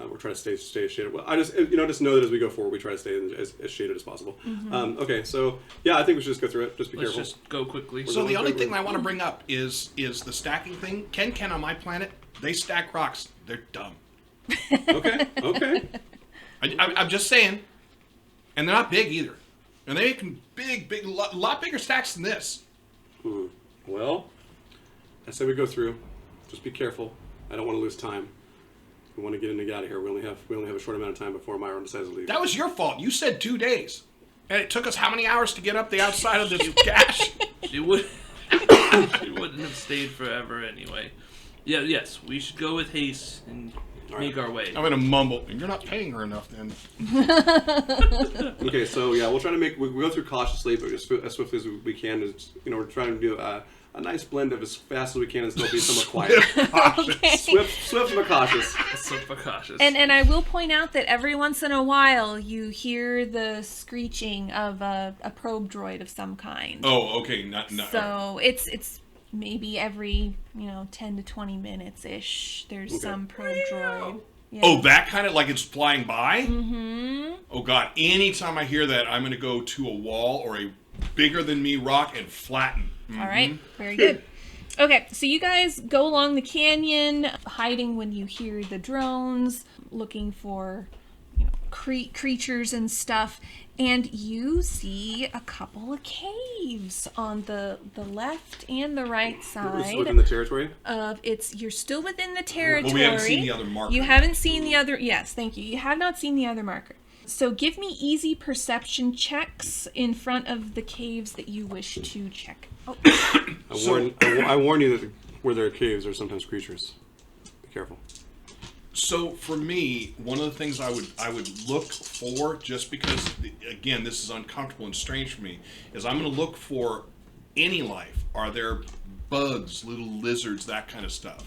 S3: we're trying to stay shaded. Well, I just just know that as we go forward, we try to stay as shaded as possible. Okay, so yeah, I think we should just go through it. Just be
S5: Let's
S3: careful.
S5: just go quickly.
S4: So the only thing I want to bring up is the stacking thing. Ken on my planet, they stack rocks. They're dumb.
S3: Okay.
S4: I'm just saying. And they're not big either. And they can lot bigger stacks than this.
S3: Well, I say we go through. Just be careful. I don't want to lose time. We want to get in and get out of here. We only have a short amount of time before Myron decides to leave.
S4: That was your fault. You said 2 days. And it took us how many hours to get up the outside of this cache?
S5: She wouldn't have stayed forever anyway. Yeah, yes, we should go with haste and make our way.
S4: I'm going to mumble. You're not paying her enough then.
S3: Okay, so yeah, we'll try to we go through cautiously, but as swiftly as we can. We're trying to do a nice blend of as fast as we can and still be somewhat quiet.
S2: Okay.
S3: Swift but cautious.
S5: Super cautious.
S2: And I will point out that every once in a while you hear the screeching of a probe droid of some kind.
S4: Oh, okay. Not.
S2: So it's maybe every 10 to 20 minutes ish. There's some probe droid. Yeah.
S4: Oh, that kind of like it's flying by? Mm-hmm. Oh, God. Anytime I hear that, I'm going to go to a wall or a bigger than me rock and flatten. Mm-hmm.
S2: All right. Very good. Okay, so you guys go along the canyon, hiding when you hear the drones, looking for creatures and stuff, and you see a couple of caves on the left and the right side.
S3: Within the territory?
S2: You're still within the territory.
S4: Well, we haven't seen the other marker.
S2: You haven't seen the other. Yes, thank you. You have not seen the other marker. So give me easy perception checks in front of the caves that you wish to check. Oh.
S3: I warn you that where there are caves, there are sometimes creatures. Be careful.
S4: So for me, one of the things I would look for, just because again this is uncomfortable and strange for me, is I'm going to look for any life. Are there bugs, little lizards, that kind of stuff?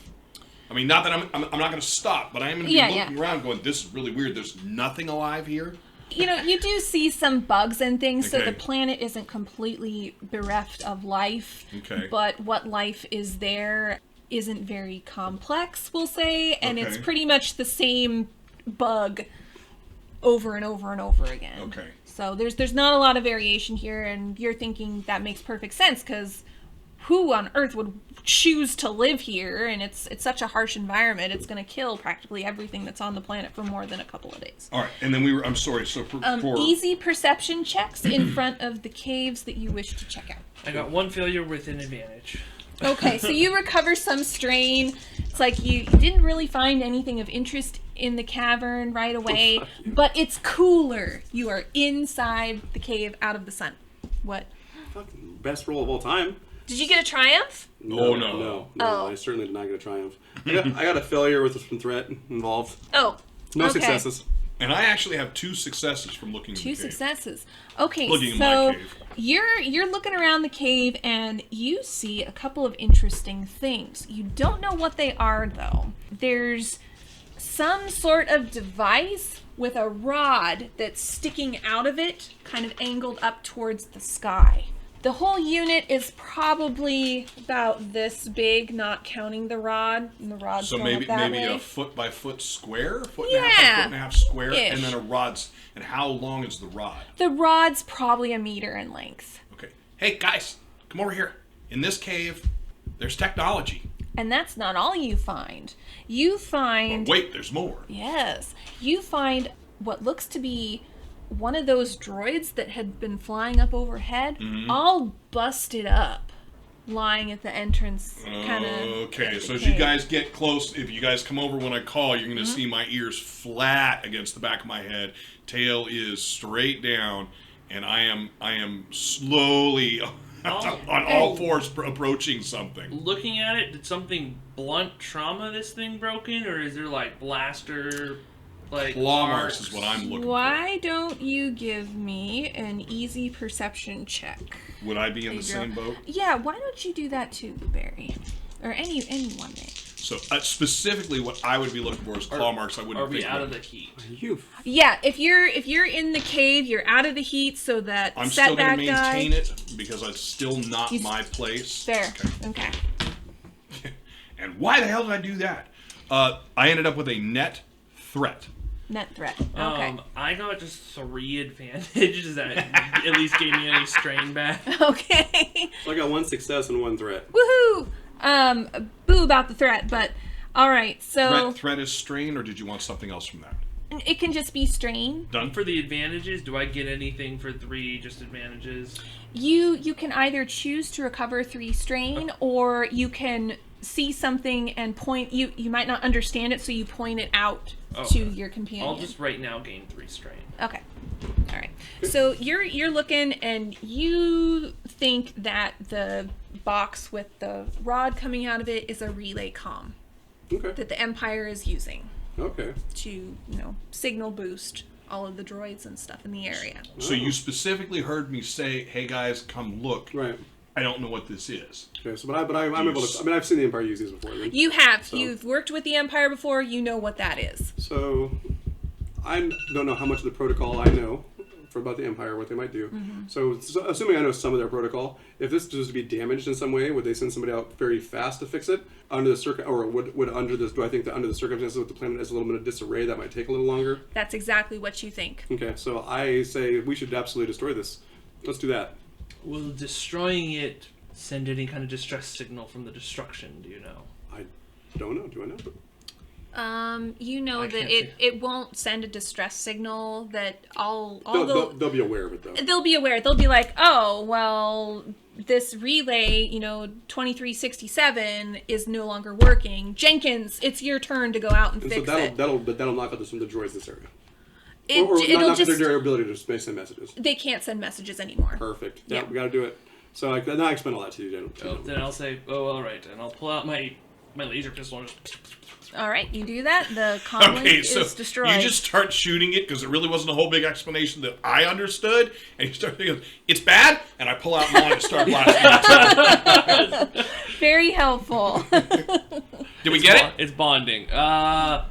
S4: I mean, not that I'm not going to stop, but I am going to be looking around, going, "This is really weird. There's nothing alive here."
S2: You do see some bugs and things,
S4: Okay.
S2: so the planet isn't completely bereft of life.
S4: Okay.
S2: But what life is there isn't very complex, we'll say, and it's
S4: Okay.
S2: pretty much the same bug over and over and over again.
S4: Okay.
S2: So there's not a lot of variation here, and you're thinking that makes perfect sense, because who on earth would choose to live here? And it's such a harsh environment. It's going to kill practically everything that's on the planet for more than a couple of days.
S4: All right, and then I'm sorry. So for
S2: Easy perception checks in front of the caves that you wish to check out.
S5: I got one failure with an advantage.
S2: Okay, so you recover some strain. It's like you didn't really find anything of interest in the cavern right away, but it's cooler. You are inside the cave, out of the sun. What?
S3: Fucking best roll of all time.
S2: Did you get a triumph?
S4: No.
S2: Oh.
S3: I certainly did not get a triumph. I got a failure with some threat involved.
S2: Oh.
S3: No
S2: okay.
S3: successes.
S4: And I actually have 2 successes from looking in
S2: Two
S4: the cave.
S2: successes. Okay,
S4: Looking in
S2: so
S4: my cave.
S2: you're looking around the cave and you see a couple of interesting things. You don't know what they are though. There's some sort of device with a rod that's sticking out of it, kind of angled up towards the sky. The whole unit is probably about this big, not counting the rod. And the rod's
S4: So
S2: going
S4: maybe
S2: up that
S4: maybe
S2: way.
S4: a foot by foot square, foot
S2: Yeah.
S4: and a half by foot and a half square,
S2: Ish.
S4: and then a rod's. And how long is the rod?
S2: The rod's probably 1 meter in length.
S4: Okay. Hey guys, come over here. In this cave, there's technology.
S2: And that's not all you find. You find...
S4: Wait, there's more.
S2: Yes. You find what looks to be one of those droids that had been flying up overhead, all busted up, lying at the entrance, kind of.
S4: Okay, so as you guys get close, if you guys come over when I call, you're going to see my ears flat against the back of my head. Tail is straight down, and I am slowly on all fours approaching something.
S5: Looking at it, did something blunt trauma this thing broken, or is there like blaster, like
S4: Claw marks is what I'm looking
S2: Why don't you give me an easy perception check?
S4: for. Would I be in the same boat?
S2: Yeah, why don't you do that too, Barry? Or anyone may.
S4: So specifically, what I would be looking for is claw marks. I wouldn't.
S5: Are we
S4: think
S5: out
S4: about.
S5: of the heat?
S3: You.
S2: Yeah, if you're in the cave, you're out of the heat, so that
S4: I'm still going
S2: setback
S4: to
S2: guy.
S4: maintain it because it's still not
S2: You-
S4: my place.
S2: Fair. Okay.
S4: And why the hell did I do that? I ended up with a net threat.
S2: Net threat. Okay.
S5: I got just 3 advantages that at least gave me any strain back.
S2: Okay.
S3: So I got 1 success and 1 threat.
S2: Woohoo! Boo about the threat, but all right. So
S4: Threat is strain, or did you want something else from that?
S2: It can just be strain.
S4: Done.
S5: For the advantages, do I get anything for 3 just advantages?
S2: You can either choose to recover 3 strain, or you can see something and point. You might not understand it, so you point it out to your companion.
S5: I'll just right now gain 3 strain.
S2: Okay. All right. So you're looking, and you think that the box with the rod coming out of it is a relay comm
S3: Okay.
S2: that the Empire is using
S3: Okay.
S2: to, signal boost all of the droids and stuff in the area.
S4: So you specifically heard me say, "Hey guys, come look."
S3: Right.
S4: I don't know what this is.
S3: Okay. So, I'm able to. I mean, I've seen the Empire use these before. Then.
S2: You have.
S3: So-
S2: You've worked with the Empire before. You know what that is.
S3: So, I don't know how much of the protocol I know about the Empire, what they might do. So, assuming I know some of their protocol, if this was to be damaged in some way, would they send somebody out very fast to fix it? Under the or would under this? Do I think that under the circumstances with the planet is a little bit of disarray, that might take a little longer?
S2: That's exactly what you think.
S3: Okay, so I say we should absolutely destroy this. Let's do that.
S5: Will destroying it send any kind of distress signal from the destruction? Do you know?
S3: I don't know. Do I know?
S2: You know
S5: I
S2: that
S5: can't
S2: it won't send a distress signal. That
S3: They'll be aware of it though.
S2: they'll be aware. They'll be like, oh, well, this relay, 2367 is no longer working. Jenkins, it's your turn to go out and
S3: And
S2: fix
S3: so
S2: it.
S3: that'll knock out some of the droids in this area.
S2: It'll
S3: not
S2: just
S3: their ability to send messages.
S2: they can't send messages anymore.
S3: Perfect.
S2: Yeah.
S3: Yeah, we got to do it. So now I explain all that to you, Jen.
S5: Oh, then I'll say, all right, and I'll pull out my laser pistol and just...
S2: All right, you do that. The comlink
S4: Okay, so
S2: is destroyed.
S4: you just start shooting it because it really wasn't a whole big explanation that I understood, and you start thinking it's bad, and I pull out mine and start blasting.
S2: Very helpful.
S4: Did we get it?
S5: It's bonding.
S3: Perfect.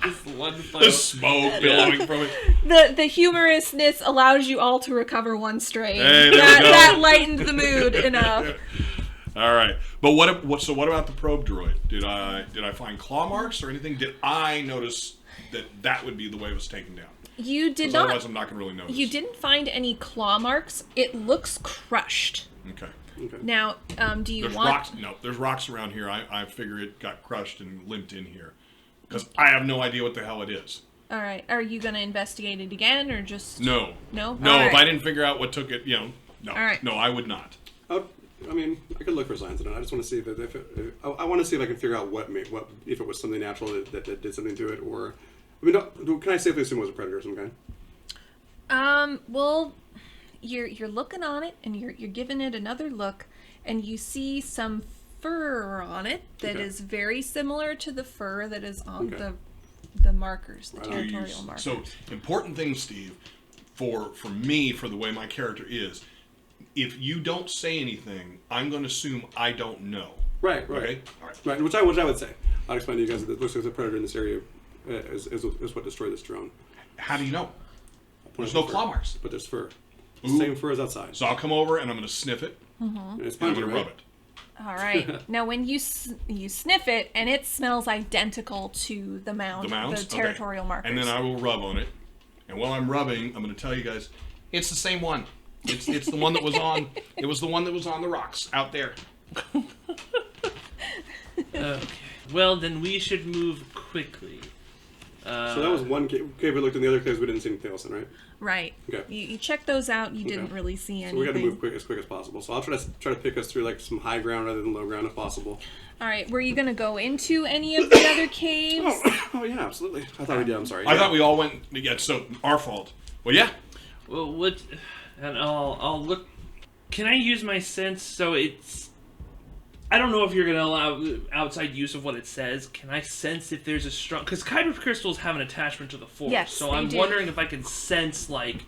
S5: Just one
S4: The
S5: final...
S4: smoke billowing from it.
S2: The humorousness allows you all to recover 1 strain.
S4: Hey, there we go.
S2: That lightened the mood enough.
S4: All right, but what about the probe droid? Did I find claw marks or anything? Did I notice that would be the way it was taken down?
S2: You did
S4: 'Cause
S2: not.
S4: Otherwise, I'm not going to really notice.
S2: You didn't find any claw marks. It looks crushed.
S4: Okay.
S3: Okay.
S2: Now, do you
S4: There's
S2: want?
S4: rocks. No, there's rocks around here. I figure it got crushed and limped in here because I have no idea what the hell it is.
S2: All right. Are you going to investigate it again, or just?
S4: No.
S2: No.
S4: No.
S2: All
S4: If
S2: right.
S4: I didn't figure out what took it, no.
S2: All right.
S4: No, I would not.
S3: I mean, I could look for signs in it. I just want to see I want to see if I can figure out what if it was something natural that did something to it, or I mean, can I safely assume it was a predator of some kind?
S2: Well, you're looking on it, and you're giving it another look, and you see some fur on it that is very similar to the fur that is on the markers, the territorial markers.
S4: So important thing, Steve, for me, for the way my character is, if you don't say anything, I'm going to assume I don't know.
S3: Right.
S4: Okay? All right.
S3: Right. Which I would say. I'll explain to you guys that it looks like the predator in this area is what destroyed this drone.
S4: How do you know? There's no claw marks.
S3: But there's fur.
S4: Ooh.
S3: Same fur as outside.
S4: So I'll come over and I'm going to sniff it.
S3: And it's
S4: And I'm
S3: pungent,
S4: going to rub
S3: right?
S4: it.
S2: All right. Now, when you sniff it, and it smells identical to the mound, the territorial markers.
S4: And then I will rub on it. And while I'm rubbing, I'm going to tell you guys, it's the same one. It's the one that was on. It was the one that was on the rocks out there.
S5: Okay. Well, then we should move quickly.
S3: So that was one cave. We looked in the other caves. We didn't see anything else in, right?
S2: Right.
S3: Okay.
S2: You checked those out. You didn't really see anything.
S3: So we got to move as quick as possible. So I'll try to pick us through like some high ground rather than low ground if possible.
S2: All right. Were you going to go into any of the other caves?
S3: Oh yeah, absolutely. I thought we did. I'm sorry.
S4: I thought we all went. Yeah, so our fault. Well, yeah.
S5: Well, what? And I'll look. Can I use my sense? So it's. I don't know if you're going to allow outside use of what it says. Can I sense if there's a strong... Because Kyber crystals have an attachment to the Force.
S2: Yes,
S5: so
S2: they
S5: I'm
S2: do.
S5: wondering if I can sense, like,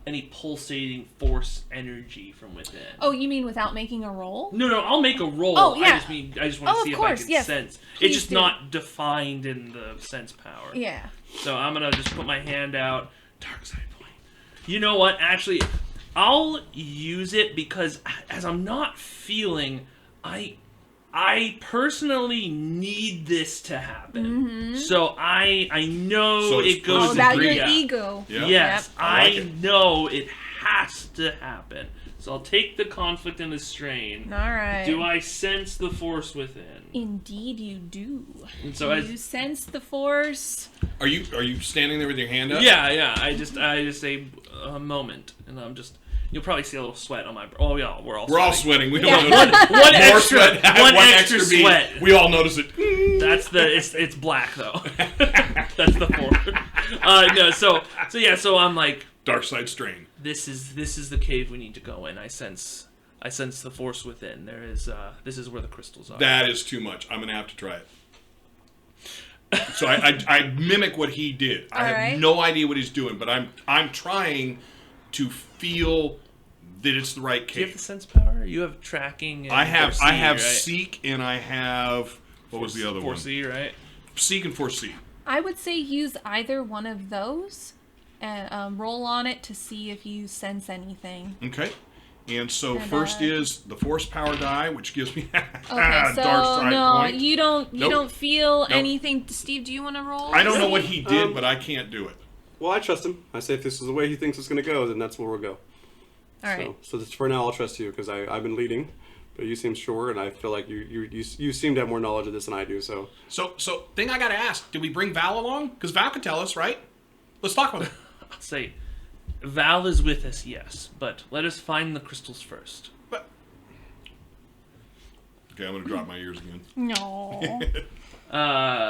S5: any pulsating Force energy from within.
S2: Oh, you mean without making a roll?
S5: No, I'll make a roll.
S2: Oh, yeah.
S5: I just want to
S2: Oh,
S5: see
S2: of
S5: if I
S2: course,
S5: can
S2: yes.
S5: sense.
S2: Please
S5: It's just
S2: do.
S5: not defined in the sense power.
S2: Yeah.
S5: So I'm going to just put my hand out. Dark side point. You know what? Actually, I'll use it because as I'm not feeling... I personally need this to happen.
S2: Mm-hmm.
S5: So I know
S4: So it's
S5: it goes
S2: All about your
S5: yeah.
S2: ego.
S4: Yeah.
S5: Yes,
S2: Yep.
S4: I like
S5: I
S4: it.
S5: know it has to happen. So I'll take the conflict and the strain.
S2: All right.
S5: Do I sense the force within?
S2: Indeed, you do.
S5: And so
S2: you sense the force.
S1: Are you standing there with your hand up?
S5: Yeah. I just say a moment, and I'm just. You'll probably see a little sweat on my. Oh yeah, we're all
S1: sweating. We don't
S2: Yeah.
S1: notice
S5: one
S1: more
S5: extra,
S1: sweat.
S5: one extra
S1: bead.
S5: sweat.
S1: We all notice it.
S5: That's it's black though. That's the force. So I'm like,
S1: Dark side strain.
S5: this is the cave we need to go in. I sense the force within. This is where the crystals are.
S1: That is too much. I'm gonna have to try it. So I mimic what he did. I have
S2: right.
S1: no idea what he's doing, but I'm trying to feel that it's the right
S5: Do you have
S1: cave.
S5: the sense power? You have tracking. And
S1: I have
S5: foresee, right?
S1: seek and I have what was the other one?
S5: Foresee, right?
S1: Seek and foresee.
S2: I would say use either one of those and roll on it to see if you sense anything.
S1: Okay. And so
S2: And,
S1: first is the force power die, which gives me
S2: Okay,
S1: dark
S2: so
S1: side
S2: no,
S1: point.
S2: you don't
S1: Nope.
S2: feel
S1: Nope.
S2: anything. Steve, do you want to roll?
S1: I don't know what he did, but I can't do it.
S3: Well, I trust him. I say if this is the way he thinks it's going to go, then that's where we'll go.
S2: All right.
S3: So for now, I'll trust you because I've been leading, but you seem sure, and I feel like you seem to have more knowledge of this than I do. So
S1: So thing I gotta ask: did we bring Val along? Because Val could tell us, right? Let's talk with him.
S5: I'll say, Val is with us, yes, but let us find the crystals first.
S1: But okay, I'm gonna drop my ears again.
S2: No.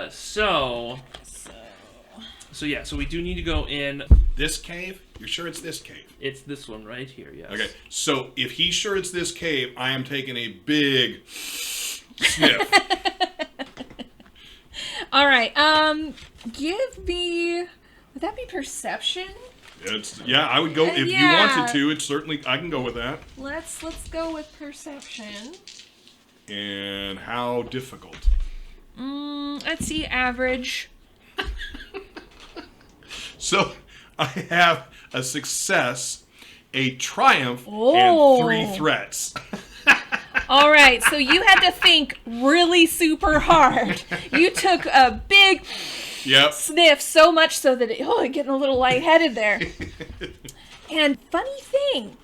S5: So we do need to go in.
S1: This cave? You're sure it's this cave?
S5: It's this one right here, yes.
S1: Okay. So if he's sure it's this cave, I am taking a big sniff.
S2: All right. Give me. Would that be perception?
S1: I would go if you
S2: Yeah.
S1: wanted to. It's certainly I can go with that.
S2: Let's go with perception.
S1: And how difficult?
S2: Let's see, average.
S1: So I have a success, a triumph,
S2: Oh.
S1: and 3 threats.
S2: All right, so you had to think really super hard. You took a big
S1: Yep.
S2: sniff, so much so that you're getting a little lightheaded there. And funny thing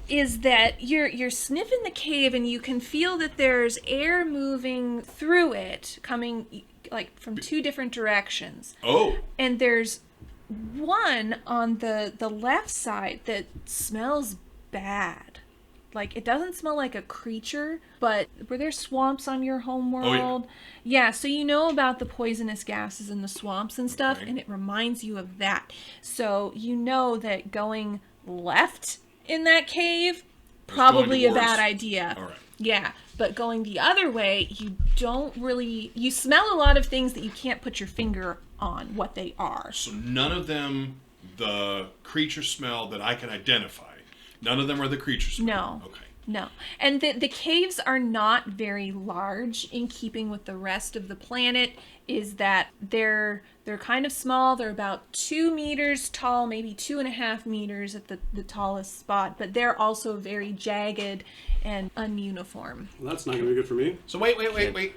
S2: is that you're sniffing the cave and you can feel that there's air moving through it, coming like from 2 different directions.
S1: Oh.
S2: And there's one on the left side that smells bad. Like, it doesn't smell like a creature, but were there swamps on your home world? Yeah, so you know about the poisonous gases in the swamps and stuff,
S1: Okay.
S2: and it reminds you of that. So you know that going left in that cave, probably a
S1: worse.
S2: bad idea.
S1: All right.
S2: Yeah, but going the other way, you smell a lot of things that you can't put your finger on what they are.
S1: So none of them the creature smell that I can identify. None of them are the creature smell.
S2: No.
S1: Okay.
S2: No. And the caves are not very large in keeping with the rest of the planet, is that they're kind of small. They're about 2 meters tall, maybe 2.5 meters at the tallest spot, but they're also very jagged and ununiform.
S3: well, that's not going to be good for me.
S1: So wait.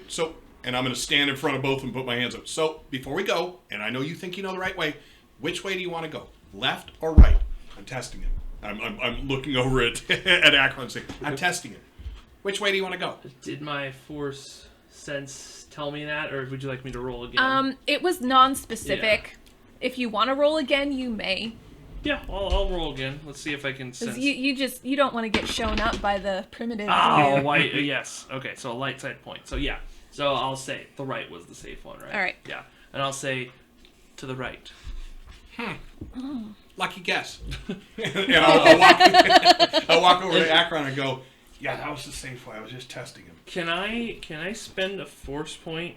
S1: So, and I'm going to stand in front of both and put my hands up. So before we go, and I know you think you know the right way, which way do you want to go? Left or right? I'm testing him. I'm looking over at Akkron saying, I'm testing him. Which way do you want to go?
S5: Did my force sense tell me that, or would you like me to roll again?
S2: It was non-specific. If you want to roll again, you may.
S5: Yeah, I'll roll again. Let's see if I can
S2: 'Cause
S5: sense.
S2: you don't want to get shown up by the primitive. do
S5: Oh,
S2: you?
S5: white. Yes. Okay, so a light side point. So yeah. So I'll say the right was the safe one, right?
S2: All right.
S5: Yeah, and I'll say to the right.
S1: Lucky guess. And I'll walk over to Akkron and go, yeah, that was the safe way. I was just testing him.
S5: Can I spend a force point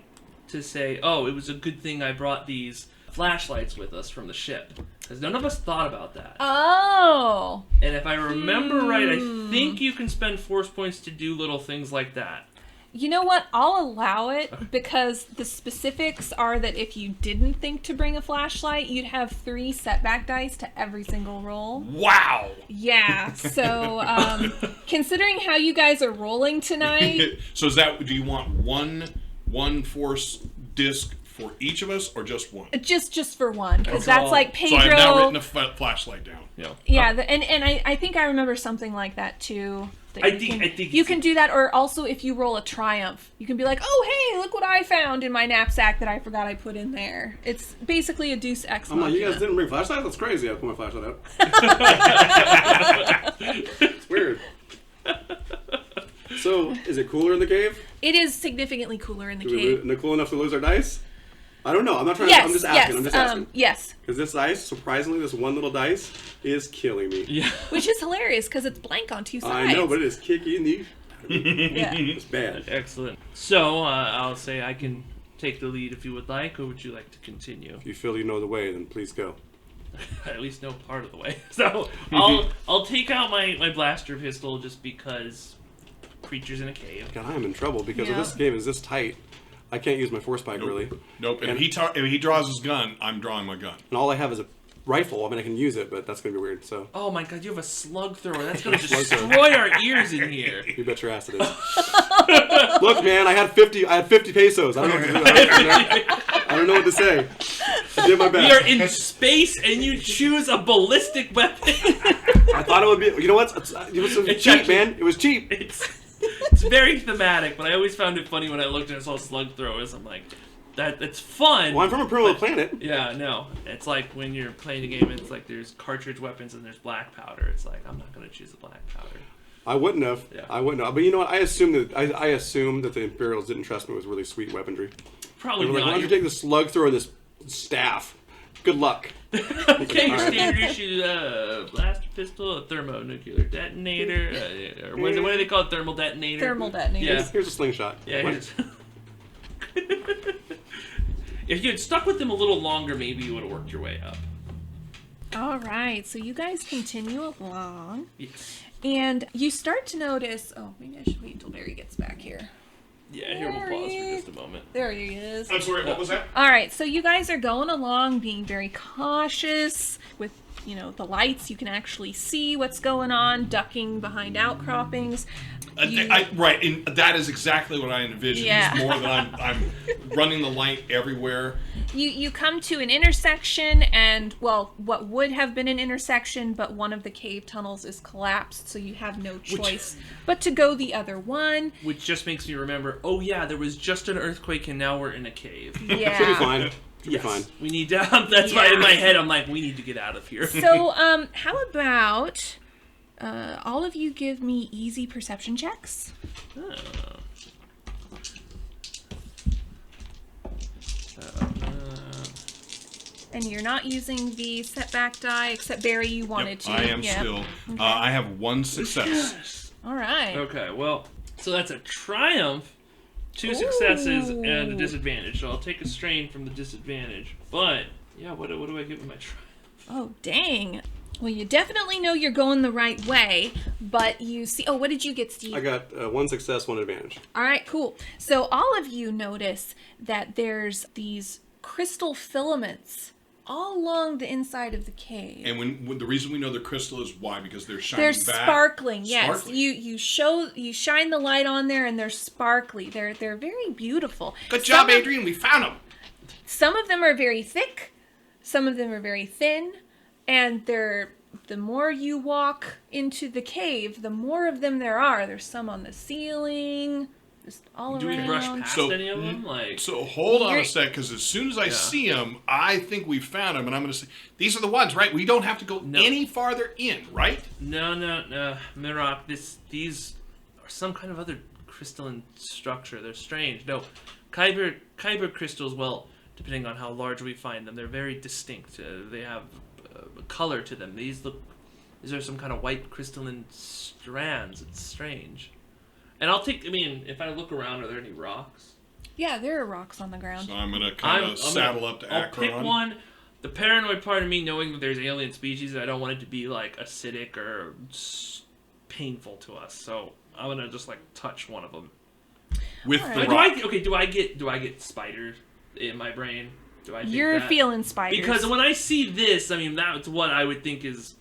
S5: to say, oh, it was a good thing I brought these flashlights with us from the ship? Because none of us thought about that.
S2: Oh.
S5: And if I remember right, I think you can spend force points to do little things like that.
S2: You know what? I'll allow it because the specifics are that if you didn't think to bring a flashlight, you'd have 3 setback dice to every single roll.
S1: Wow.
S2: Yeah. So, considering how you guys are rolling tonight,
S1: So is that? Do you want one force disc for each of us or just one?
S2: Just for one, because
S5: Okay.
S2: that's like
S1: So
S2: Pedro.
S1: I've now written a flashlight down.
S2: Yeah, and I think I remember something like that too. That
S5: I
S2: you
S5: think
S2: can, you can do that, or also if you roll a triumph, you can be like, "Oh, hey, look what I found in my knapsack that I forgot I put in there." It's basically a Deus Ex
S3: I'm like, you guys
S2: Machina.
S3: didn't bring flashlight? That's crazy. I put my flashlight out. It's weird. So, is it cooler in the cave?
S2: It is significantly cooler in the
S3: Do we
S2: cave.
S3: cool enough to lose our dice? I don't know. I'm not trying
S2: Yes,
S3: to. I'm just
S2: yes,
S3: asking. I'm just asking.
S2: yes.
S3: Because this dice, surprisingly, this one little dice is killing me.
S5: Yeah.
S2: Which is hilarious because it's blank on two sides.
S3: I know, but it is kicking the.
S2: Yeah.
S3: It's bad.
S5: Excellent. So I'll say I can take the lead if you would like, or would you like to continue?
S3: If you feel you know the way, then please go.
S5: I at least know part of the way. So I'll take out my blaster pistol just because creatures in a cave.
S3: God, I am in trouble because if
S2: Yeah.
S3: this game is this tight, I can't use my force spike really.
S1: Nope. And if he draws his gun, I'm drawing my gun.
S3: And all I have is a rifle. I mean, I can use it, but that's gonna be weird. So
S5: Oh my god, you have a slug thrower. That's gonna
S3: Slug thrower.
S5: destroy our ears in here.
S3: you bet your ass it is. Look, man, I had 50 pesos. I don't know what to do. I don't know what to say. I did my
S5: We
S3: best.
S5: are in space, and you choose a ballistic weapon.
S3: I thought it would be. You know what? It was
S5: It's
S3: cheap,
S5: actually-
S3: man. It was cheap.
S5: It's very thematic, but I always found it funny when I looked and I saw slug throwers. I'm like, it's fun.
S3: Well, I'm from a primitive
S5: but-
S3: planet.
S5: Yeah, no. It's like when you're playing a game, it's like there's cartridge weapons and there's black powder. It's like, I'm not going to choose the black powder.
S3: I wouldn't have.
S5: Yeah.
S3: I wouldn't have. But you know what? I assumed that the Imperials didn't trust me with really sweet weaponry. They
S5: Probably
S3: were like, why
S5: not.
S3: don't you take this slug thrower and this staff? Good luck.
S5: Okay, your
S3: Alright.
S5: standard issue blaster pistol, a thermonuclear detonator, or what do they call it? Thermal detonator?
S2: Thermal detonators.
S5: Yeah.
S3: Here's a slingshot.
S5: Yeah,
S3: What?
S5: here's... If you had stuck with them a little longer, maybe you would have worked your way up.
S2: All right, so you guys continue along,
S5: Yes.
S2: and you start to notice. Oh, maybe I should wait until Barry gets back here.
S5: Yeah, here we'll pause for just a moment.
S2: There he is.
S1: I'm sorry, what was that?
S2: All right, so you guys are going along, being very cautious with, the lights. You can actually see what's going on, ducking behind outcroppings.
S1: Right, and that is exactly what I envisioned.
S2: Yeah.
S1: It's more that I'm running the light everywhere.
S2: You come to an intersection, and, well, what would have been an intersection, but one of the cave tunnels is collapsed, so you have no choice but to go the other one.
S5: Which just makes me remember, oh yeah, there was just an earthquake and now we're in a cave.
S2: Yeah.
S3: Should be fine. Should
S5: Yes.
S3: be fine.
S5: We need to, that's why in my
S2: Yeah.
S5: head I'm like, we need to get out of here.
S2: So, how about all of you give me easy perception checks?
S5: Oh.
S2: And you're not using the setback die, except Barry, you wanted to.
S1: I am
S2: Yep.
S1: still. I have one success.
S2: All right.
S5: Okay, well, so that's a triumph, 2 successes, and a
S2: Ooh.
S5: disadvantage. So I'll take a strain from the disadvantage. But, yeah, what do I give with my triumph?
S2: Oh, dang. Well, you definitely know you're going the right way, but you see... Oh, what did you get, Steve?
S3: I got one success, one advantage.
S2: All right, cool. So all of you notice that there's these crystal filaments all along the inside of the cave.
S1: And when the reason we know they're crystal is why? Because they're shining
S2: They're
S1: back.
S2: sparkling. Yes,
S1: Sparkling.
S2: you shine the light on there, and they're sparkly. They're very beautiful.
S1: Good job,
S2: Some of-
S1: Adrian. We found them.
S2: Some of them are very thick, some of them are very thin, and the more you walk into the cave, the more of them there are. There's some on the ceiling, just all
S5: Do
S2: around.
S5: we brush past
S1: So-
S5: any of them? Like,
S1: So hold on
S2: You're-
S1: a sec, because as soon as I see them, I think we found them, and I'm going to say these are the ones, right? We don't have to go
S5: No.
S1: any farther in, right?
S5: no, Mirak, these are some kind of other crystalline structure. They're strange. No, Kyber crystals, well, depending on how large we find them, they're very distinct. They have a color to them. These are some kind of white crystalline strands. It's strange. And if I look around, are there any rocks?
S2: Yeah, there are rocks on the ground.
S1: So I'm going to kind of saddle up to
S5: I'll
S1: Aakron.
S5: pick one. The paranoid part of me, knowing that there's alien species, I don't want it to be like acidic or painful to us. So I'm gonna just like touch one of them.
S1: With
S2: All
S1: the
S2: right.
S1: rock.
S5: Do I get spiders in my brain? Do I? Think
S2: You're
S5: that?
S2: feeling spiders.
S5: Because when I see this, that's what I would think is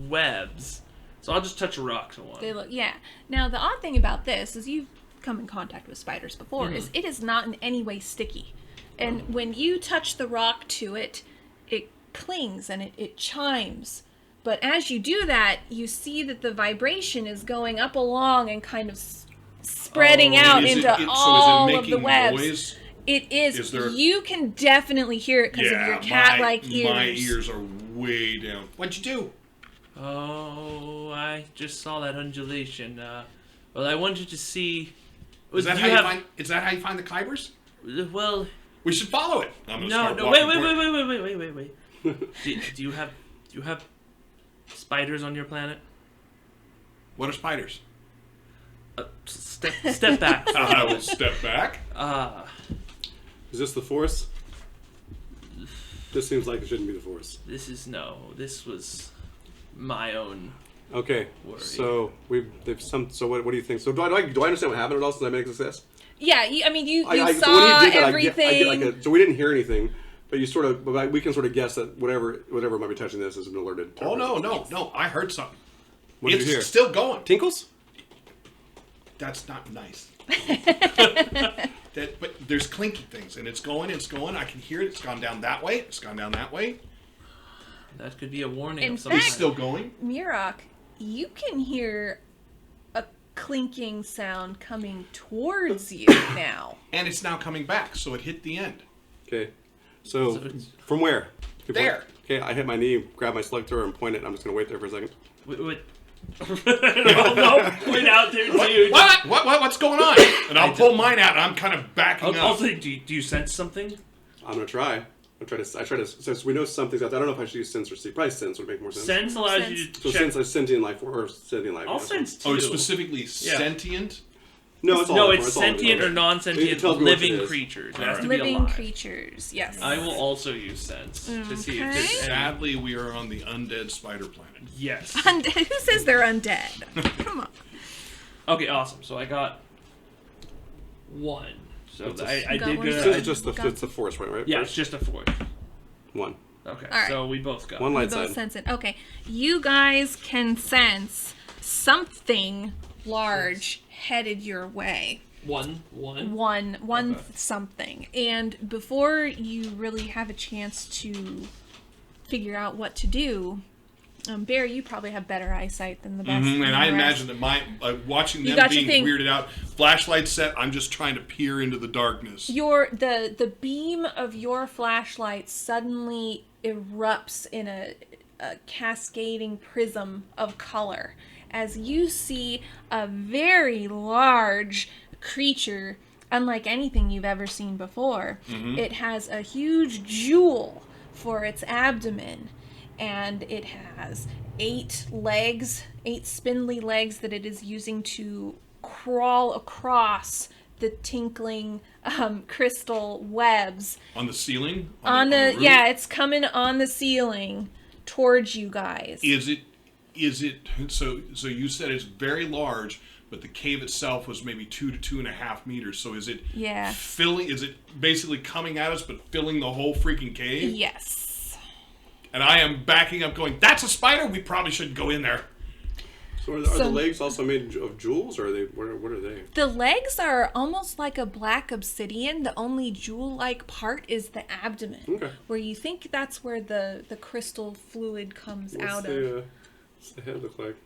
S5: webs. So I'll just touch a rock to one.
S2: they look, yeah. Now the odd thing about this is you've come in contact with spiders before.
S5: Mhm.
S2: Is it is not in any way sticky. And when you touch the rock to it, it clings and it chimes. But as you do that, you see that the vibration is going up along and kind of spreading out into all of the webs.
S1: Noise?
S2: It is.
S1: Is there...
S2: You can definitely hear it because of your cat-like ears.
S1: My ears are way down. What'd you do?
S5: Oh, I just saw that undulation. Well, I wanted to see...
S1: Is that how you find the Kybers?
S5: Well...
S1: We should follow it.
S5: No, wait. Do you have spiders on your planet?
S1: What are spiders?
S5: Step back.
S1: I will step back.
S3: Is this the Force? This seems like it shouldn't be the Force.
S5: This was my own.
S3: Okay,
S5: worry.
S3: so So what do you think? So do I understand what happened at all since I made a success?
S2: Yeah, you saw
S3: so when you did that,
S2: everything.
S3: so we didn't hear anything, but we can sort of guess that whatever might be touching this has been alerted.
S1: Oh no! I heard something.
S3: What did you hear?
S1: It's still going.
S3: Tinkles?
S1: That's not nice. But there's clinky things, and it's going. I can hear it. It's gone down that way. It's gone down that way.
S5: That could be a warning
S2: In
S5: of some
S2: fact,
S1: It's still going.
S2: Mirok, you can hear a clinking sound coming towards you now.
S1: And it's now coming back, so it hit the end.
S3: Okay. So from where?
S1: There.
S3: Okay, I hit my knee, grab my slug thrower, and point it. I'm just going to wait there for a second.
S5: Wait. no, point out there, dude.
S1: What's going on? And I'll pull mine out, and I'm kind of backing up.
S5: Also, do you sense something?
S3: I'm going to try. I try to, since we know something's out there, I don't know if I should use sense or see. Probably sense would make more sense.
S5: Sense allows you to
S3: So
S5: check.
S3: sense is sentient life or sentient life.
S5: I'll sense too.
S1: Oh, it's specifically sentient?
S3: No,
S5: it's sentient or non-sentient living creatures. It has to be
S2: Living
S5: alive.
S2: creatures, yes.
S5: I will also use sense to see if there's any...
S1: Sadly, we are on the undead spider planet.
S5: Yes.
S2: Who says they're undead? Come on.
S5: Okay, awesome. So I got 1. So I
S2: got
S5: did
S2: one.
S5: good.
S3: It's it's the force, right?
S5: Yeah, it's just a 4.
S3: 1.
S5: Okay,
S2: All right.
S5: so we both got
S3: One
S2: You
S3: light
S2: both
S3: side.
S2: sense it. Okay, you guys can sense something large headed your way.
S5: one.
S2: One
S5: Okay.
S2: something. And before you really have a chance to figure out what to do, Bear, you probably have better eyesight than the best.
S1: And
S2: than
S1: I
S2: the rest.
S1: imagine that my watching
S2: You
S1: them
S2: got your
S1: being
S2: thing.
S1: weirded out, flashlight set, I'm just trying to peer into the darkness.
S2: The beam of your flashlight suddenly erupts in a cascading prism of color as you see a very large creature, unlike anything you've ever seen before. It has a huge jewel for its abdomen, and it has 8 spindly legs that it is using to crawl across the tinkling crystal webs.
S1: On the ceiling?
S2: On
S1: the roof?
S2: yeah, it's coming on the ceiling towards you guys.
S1: Is it so you said it's very large, but the cave itself was maybe 2 to 2.5 meters. So is it is it basically coming at us but filling the whole freaking cave?
S2: Yes.
S1: And I am backing up going, that's a spider? We probably shouldn't go in there.
S3: So are the legs also made of jewels, or are they? What are they?
S2: The legs are almost like a black obsidian. The only jewel-like part is the abdomen, where you think that's where the crystal fluid comes out of.
S3: What's the head look like?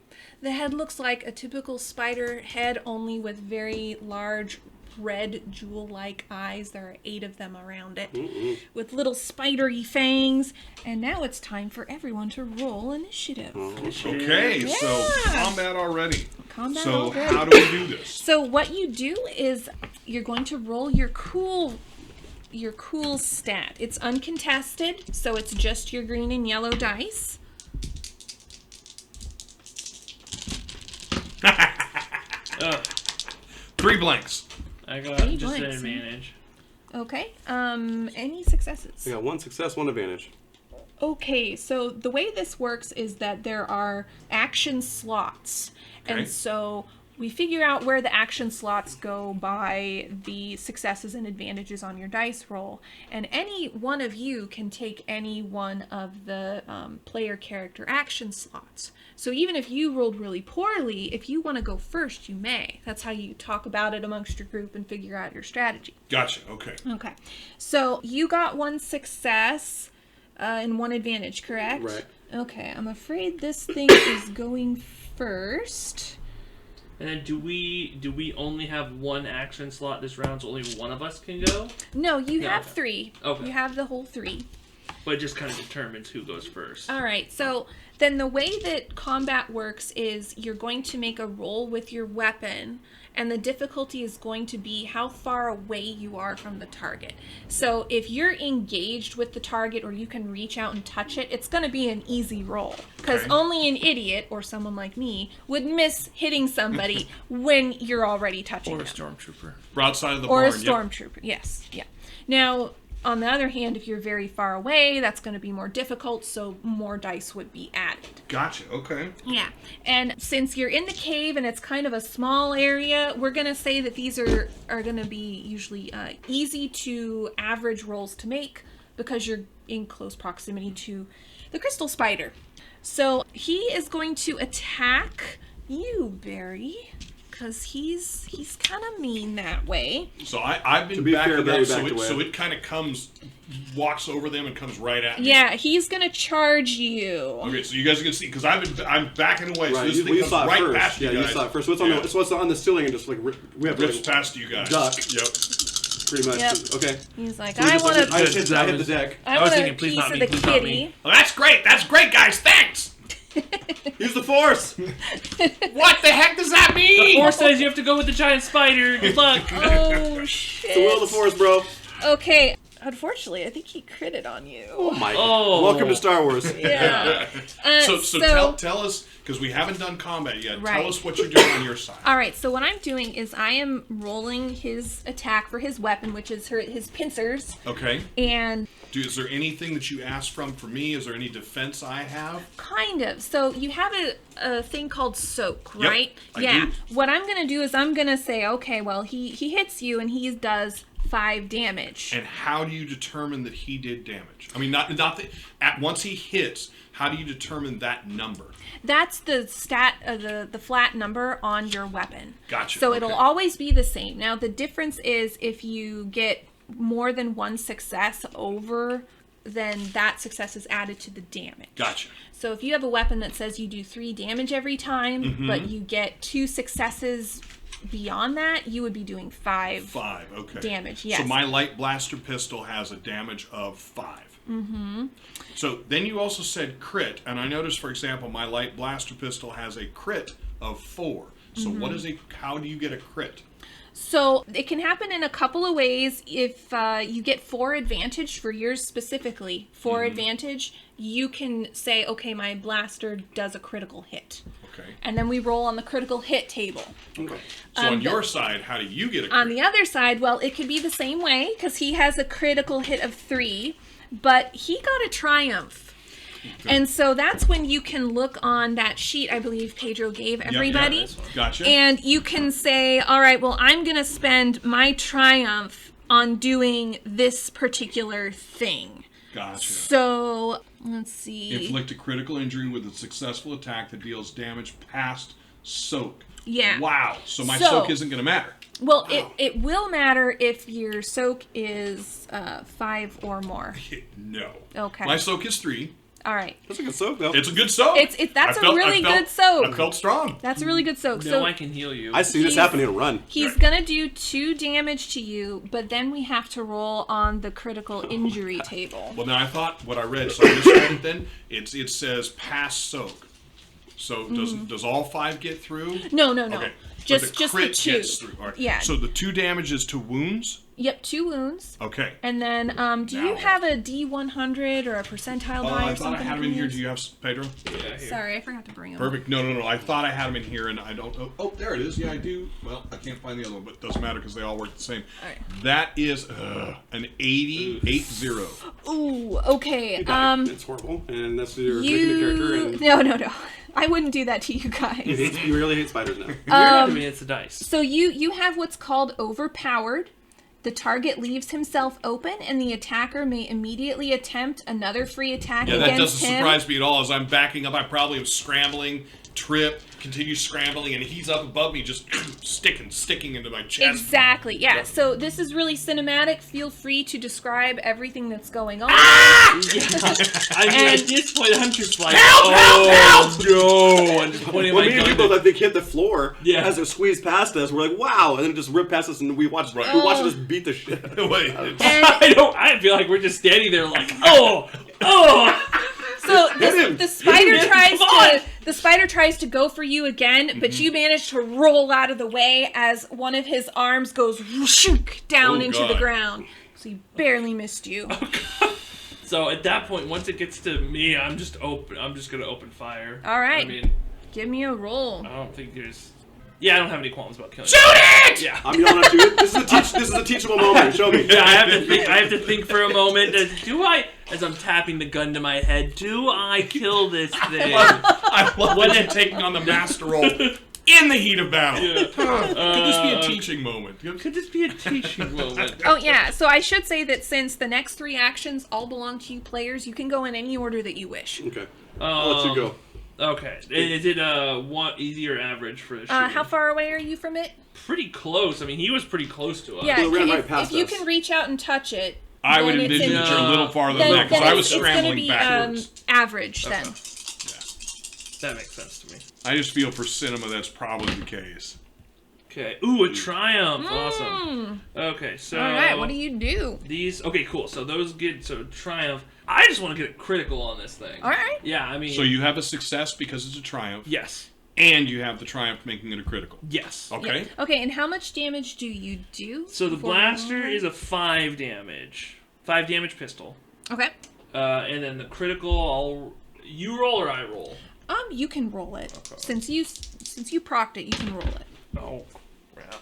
S2: The head looks like a typical spider head, only with very large red jewel-like eyes. There are 8 of them around it, with little spidery fangs. And now it's time for everyone to roll initiative.
S1: Okay, so combat already.
S2: Combat
S1: so
S2: already.
S1: how do we do this?
S2: So what you do is you're going to roll your cool stat. It's uncontested, so it's just your green and yellow dice.
S1: Three blanks.
S5: I got
S2: 3
S5: just an
S2: blanks.
S5: advantage.
S2: Okay. Any successes?
S3: I got 1 success, 1 advantage.
S2: Okay, so the way this works is that there are action slots.
S1: Okay.
S2: And so we figure out where the action slots go by the successes and advantages on your dice roll. And any one of you can take any one of the player character action slots. So even if you rolled really poorly, if you want to go first, you may. That's how you talk about it amongst your group and figure out your strategy.
S4: Gotcha. Okay.
S2: Okay. So you got 1 success and 1 advantage, correct?
S3: Right.
S2: Okay. I'm afraid this thing is going first.
S5: And then do we only have 1 action slot this round, so only one of us can go?
S2: No, you
S5: Yeah,
S2: have
S5: okay.
S2: 3.
S5: Okay.
S2: You have the whole 3.
S5: But it just kind of determines who goes first.
S2: All right. So then the way that combat works is you're going to make a roll with your weapon, and the difficulty is going to be how far away you are from the target. So if you're engaged with the target or you can reach out and touch it, it's going to be an easy roll. Because
S4: Okay.
S2: only an idiot, or someone like me, would miss hitting somebody when you're already touching
S5: Or a
S2: them.
S5: stormtrooper.
S4: Broadside of the
S2: Or a
S4: barn. Yep.
S2: stormtrooper, yes. Yeah. Now, on the other hand, if you're very far away, that's going to be more difficult, so more dice would be added.
S4: Gotcha. Okay.
S2: Yeah, and since you're in the cave and it's kind of a small area, we're going to say that these are going to be usually easy to average rolls to make because you're in close proximity to the crystal spider. So he is going to attack you, Barry, because he's kind of mean that way.
S4: So I've been
S3: To be fair,
S4: backing
S3: Barry
S4: up,
S3: backed away.
S4: so it kind of walks over them and comes right at me.
S2: Yeah, he's going to charge you.
S4: Okay, so you guys are gonna see because I'm backing away, so
S3: Right,
S4: this
S3: you,
S4: thing
S3: you
S4: comes
S3: saw it
S4: right
S3: first.
S4: past
S3: Yeah,
S4: you
S3: you
S4: guys.
S3: saw it first. So what's on the ceiling and just like we have to
S4: Rips
S3: like,
S4: past you guys.
S3: duck.
S4: Yep.
S3: pretty much.
S2: Yep.
S3: Okay.
S2: He's like,
S3: So we
S2: I
S3: just-
S2: want
S3: I
S2: a
S3: hit the deck.
S2: I
S5: I was
S2: want a
S5: thinking, please
S2: piece
S5: not
S2: of
S5: me,
S2: the
S5: please not
S2: kitty.
S5: me.
S4: Well, that's great. That's great, guys. Thanks.
S3: Use the force.
S4: What the heck does that mean?
S5: Or says you have to go with the giant spider. Good luck.
S2: Oh shit.
S3: The will of the force, bro.
S2: Okay. Unfortunately, I think he critted on you.
S3: Oh my.
S5: Oh.
S3: Welcome to Star Wars.
S2: Yeah.
S4: So tell us, because we haven't done combat yet.
S2: Right.
S4: Tell us what you're doing on your side.
S2: All right. So what I'm doing is I am rolling his attack for his weapon, which is his pincers,
S4: Okay.
S2: and
S4: Is there anything that you asked from for me? Is there any defense I have?
S2: kind of. So you have a thing called soak,
S4: Yep,
S2: right?
S4: I
S2: Yeah.
S4: do.
S2: What I'm gonna do is I'm gonna say, okay, well he hits you and he does 5 damage.
S4: And how do you determine that he did damage? I mean, not that once he hits. How do you determine that number?
S2: That's the stat of the flat number on your weapon.
S4: Gotcha,
S2: So it'll
S4: okay.
S2: always be the same. Now the difference is if you get more than 1 success over, then that success is added to the damage.
S4: Gotcha.
S2: So if you have a weapon that says you do 3 damage every time,
S4: Mm-hmm.
S2: but you get 2 successes beyond that, you would be doing 5.
S4: 5. Okay.
S2: Damage, yes.
S4: So my light blaster pistol has a damage of 5. Mm-hmm. So then you also said crit, and I noticed, for example, my light blaster pistol has a crit of 4. So
S2: Mm-hmm.
S4: what is how do you get a crit?
S2: So it can happen in a couple of ways. If you get 4 advantage for yours specifically, 4 advantage, you can say, okay, my blaster does a critical hit.
S4: Okay.
S2: And then we roll on the critical hit table.
S3: Okay.
S4: So on your side, how do you get a crit?
S2: On the other side, well, it could be the same way because he has a critical hit of 3, but he got a triumph. And so that's when you can look on that sheet I believe Pedro gave everybody.
S4: Gotcha.
S2: And you can say, all right, well, I'm going to spend my triumph on doing this particular thing.
S4: Gotcha.
S2: So, let's see.
S4: Inflict a critical injury with a successful attack that deals damage past soak.
S2: Yeah.
S4: Wow. So my
S2: So-
S4: soak isn't going to matter.
S2: Well, it will matter if your soak is 5 or more.
S4: No.
S2: Okay.
S4: My soak is 3.
S2: All right.
S3: That's a good soak, though.
S4: It's a good soak.
S2: That's a really good soak.
S4: I felt strong.
S2: That's a really good soak.
S5: No,
S2: So
S5: I can heal you.
S3: I see this
S2: He's-
S3: happening and run.
S2: he's going to do 2 damage to you, but then we have to roll on the critical injury table.
S4: Well, now I thought what I read, so I misread it then. It says pass soak. So does all 5 get through?
S2: No.
S4: Okay.
S2: Just
S4: but the
S2: the
S4: crit
S2: 2.
S4: gets through. All right.
S2: Yeah.
S4: So the 2 damages to wounds?
S2: Yep, 2 wounds.
S4: Okay.
S2: And then, do you
S4: Now-
S2: have a D100 or a percentile die
S4: I
S2: or
S4: thought
S2: something?
S4: I had
S2: you
S4: them in
S2: can
S4: here.
S2: use?
S4: Do you have Pedro?
S5: Yeah, here.
S2: Sorry, I forgot to bring them.
S4: Perfect. No. I thought I had them in here, and I don't. Oh, there it is. Yeah, I do. Well, I can't find the other one, but it doesn't matter because they all work the same.
S2: All right.
S4: That is an 80.
S2: Ooh, okay.
S3: It's horrible, and that's your making a character.
S2: You...
S3: And
S2: No. I wouldn't do that to you guys.
S3: You really hate spiders now.
S5: I mean, it's a dice.
S2: So you have what's called overpowered. The target leaves himself open, and the attacker may immediately attempt another free attack
S1: Yeah,
S2: against
S1: that doesn't
S2: him.
S1: surprise me at all. As I'm backing up, I probably am scrambling, trip, continue scrambling, and he's up above me just sticking into my chest.
S2: Exactly, yeah. So this is really cinematic. Feel free to describe everything that's going on.
S5: Yeah. I mean, at this point, I'm just like,
S1: Help!
S5: no! I'm just pointing
S3: Well,
S5: my
S3: me and
S5: gun.
S3: people, I think, hit the floor as it squeezed past us. We're like, wow, and then it just ripped past us, and we watched it just beat the shit.
S1: Wait,
S5: I feel like we're just standing there like, oh!
S2: So the spider
S5: Come
S2: the spider tries to go for you again, but you manage to roll out of the way as one of his arms goes whooshunk down into the
S1: God.
S2: ground. So he barely missed you.
S5: So at that point, once it gets to me, I'm just gonna open fire.
S2: All right.
S5: I mean,
S2: Give me a roll.
S5: I don't think there's. Yeah, I don't have any qualms about killing.
S1: shoot it!
S5: Yeah.
S3: I'm yelling at you. This is a teachable moment. Show me.
S5: Yeah, I have to think for a moment. As I'm tapping the gun to my head, do I kill this thing?
S1: I love when you're taking on the master role in the heat of battle.
S5: Yeah.
S1: Could this be a teaching moment?
S5: Could this be a teaching moment?
S2: Oh yeah, so I should say that since the next 3 actions all belong to you players, you can go in any order that you wish.
S3: Okay. I'll let you go.
S5: Okay. Is it one easy or average for a shooting?
S2: How far away are you from it?
S5: Pretty close. I mean, he was pretty close to us.
S2: Yeah,
S3: Well, it ran right
S2: if
S3: past
S2: you
S3: us.
S2: can reach out and touch it,
S1: I would
S2: then it's
S1: envision
S2: in-
S1: that you're a little farther than that because I was
S2: it's gonna
S1: scrambling
S2: be
S1: backwards.
S2: average then.
S5: That makes sense to me.
S1: I just feel for cinema that's probably the case.
S5: Okay. Ooh, a triumph. Awesome. Okay, so.
S2: All right, what do you do?
S5: These. Okay, cool. So those get. So triumph. I just want to get a critical on this thing.
S2: All right.
S5: Yeah, I mean.
S1: So you have a success because it's a triumph,
S5: Yes.
S1: and you have the triumph making it a critical.
S5: Yes.
S1: Okay?
S2: Yeah. Okay, and how much damage do you do?
S5: So the
S2: before-
S5: blaster is a 5 damage. 5 damage pistol.
S2: Okay.
S5: And then the critical, you roll or I roll?
S2: You can roll it. Since you procced it, you can roll it.
S5: Oh, crap.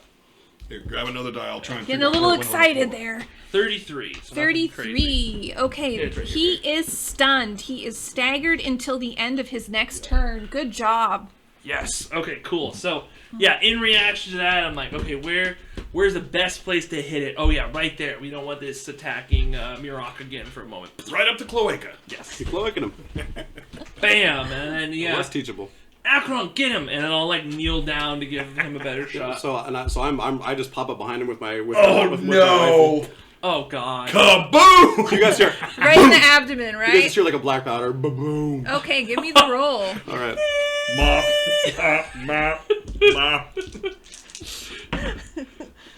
S1: Here, grab another die. I'll try and
S2: Getting
S1: figure
S2: a
S1: out
S2: little
S1: where it went on the
S2: excited
S1: floor.
S2: there.
S5: 33. So nothing crazy.
S2: 33. Okay,
S5: Yeah, it's right
S2: he
S5: here.
S2: is stunned. He is staggered until the end of his next turn. Good job.
S5: Yes. Okay, cool. So, yeah, in reaction to that, I'm like, okay, where's the best place to hit it? Oh, yeah, right there. We don't want this attacking Murak again for a moment.
S1: Right up the cloaca.
S5: Yes.
S3: Keep looking at him.
S5: Bam! And then, yeah.
S3: Less teachable.
S5: Akkron, get him! And then I'll, like, kneel down to give him a better shot.
S3: I just pop up behind him with my with
S1: Oh,
S3: with my
S1: no.
S3: rifle.
S5: Oh, God.
S1: Kaboom!
S3: You guys hear?
S2: Right in the abdomen,
S3: You guys
S2: right?
S3: just hear like a black powder. Boom.
S2: Okay, give me the roll.
S3: All right.
S1: Mop, mop, mop.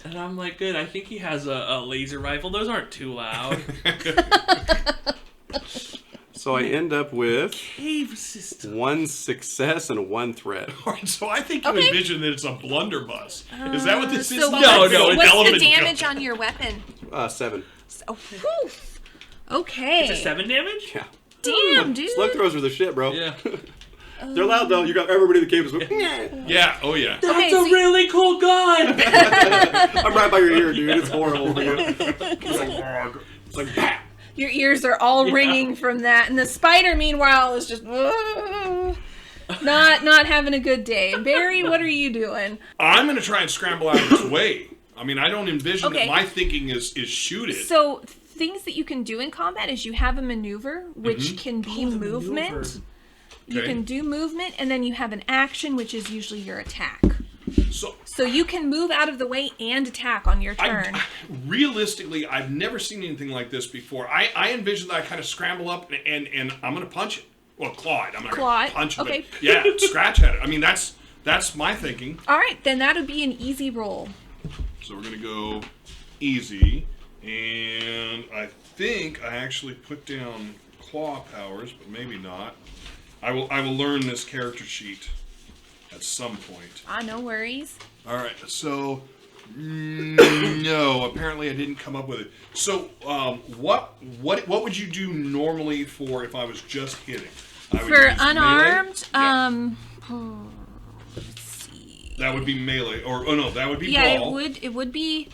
S5: And I'm like, good, I think he has a laser rifle. Those aren't too loud.
S3: So I end up with
S5: Cave system.
S3: 1 success and 1 threat.
S1: All right, so I think you
S2: Okay.
S1: envision that it's a blunderbuss. Is that what this is?
S2: So
S1: Not
S5: no,
S2: what's,
S1: like an
S2: what's the
S1: elephant
S2: damage
S1: gun.
S2: on your weapon?
S3: 7.
S2: Oh, whew. Okay.
S5: It's a 7 damage?
S3: Yeah.
S2: Damn, dude.
S3: Slug throws are the shit, bro.
S5: Yeah.
S3: They're loud though. You got everybody in the cave is like,
S1: Yeah, oh yeah.
S2: Okay,
S5: That's
S2: so
S5: a really cool gun!
S3: I'm right by your ear, dude. It's horrible. It's like, bah!
S2: your ears are all ringing from that, and the spider, meanwhile, is just not having a good day. Barry, what are you doing?
S1: I'm going to try and scramble out of its way. I mean, I don't envision
S2: Okay.
S1: that my thinking is shoot it.
S2: So things that you can do in combat is you have a maneuver, which can be movement.
S5: maneuver.
S2: You
S1: Okay.
S2: can do movement, and then you have an action, which is usually your attack.
S1: So
S2: So you can move out of the way and attack on your turn.
S1: realistically, I've never seen anything like this before. I envision that I kind of scramble up and I'm going to punch it. Well, claw it. I'm not
S2: Claw
S1: going
S2: it,
S1: to punch it.
S2: okay.
S1: But yeah, scratch at it. I mean, that's my thinking.
S2: All right, then that would be an easy roll.
S1: So we're going to go easy. And I think I actually put down claw powers, but maybe not. I will learn this character sheet at some point.
S2: No worries.
S1: All right, so no, apparently I didn't come up with it. So, what would you do normally for if I was just hitting? I would
S2: For
S1: use
S2: unarmed,
S1: melee.
S2: let's see.
S1: That would be melee, or oh no, that would be
S2: Yeah,
S1: brawl.
S2: it would be.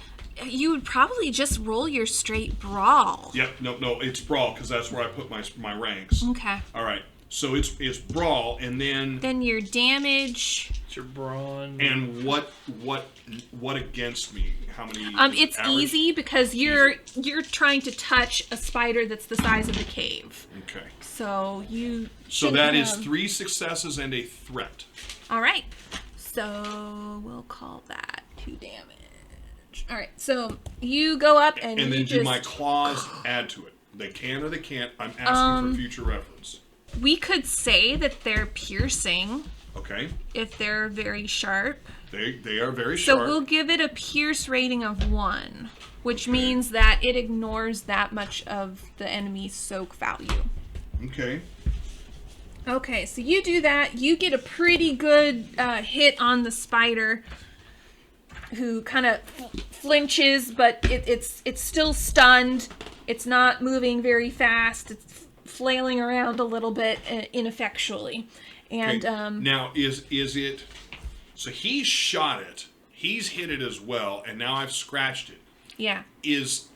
S2: You would probably just roll your straight brawl.
S1: Yep, no, it's brawl because that's where I put my ranks.
S2: Okay.
S1: All right,
S4: So it's brawl, and
S2: Then your damage.
S5: It's your brawn.
S4: and what against me? How many?
S2: It's
S4: average?
S2: easy because you're trying to touch a spider that's the size of the cave.
S4: Okay.
S2: So you.
S4: So
S2: shouldn't
S4: that is
S2: have-
S4: 3 successes and a threat.
S2: All right. So we'll call that 2 damage. All right. So you go up and
S4: And
S2: you
S4: then
S2: just.
S4: do my claws add to it? They can or they can't. I'm asking for future reference.
S2: We could say that they're piercing
S4: Okay.
S2: if they're very sharp.
S4: They are very
S2: So
S4: sharp.
S2: we'll give it a pierce rating of 1, which means that it ignores that much of the enemy's soak value.
S4: Okay.
S2: Okay, so you do that. You get a pretty good hit on the spider, who kind of flinches, but it's still stunned. It's not moving very fast. It's flailing around a little bit ineffectually. And
S4: Okay. Now is it? So he shot it. He's hit it as well, and now I've scratched it.
S2: yeah.
S4: Is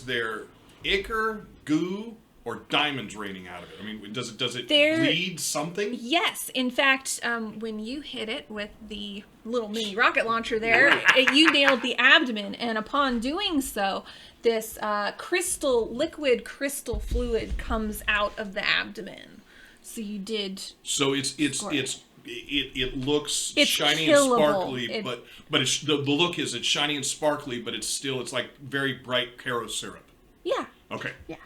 S4: there ichor, goo, or diamonds raining out of it? I mean, does it bleed something?
S2: Yes, in fact, when you hit it with the little mini rocket launcher there, you nailed the abdomen, and upon doing so, this liquid crystal fluid comes out of the abdomen. So you did.
S4: So it looks
S2: It's
S4: shiny
S2: killable.
S4: and sparkly, but it's, the look is it's shiny and sparkly, but it's like very bright caro syrup.
S2: Yeah.
S4: Okay.
S2: Yeah.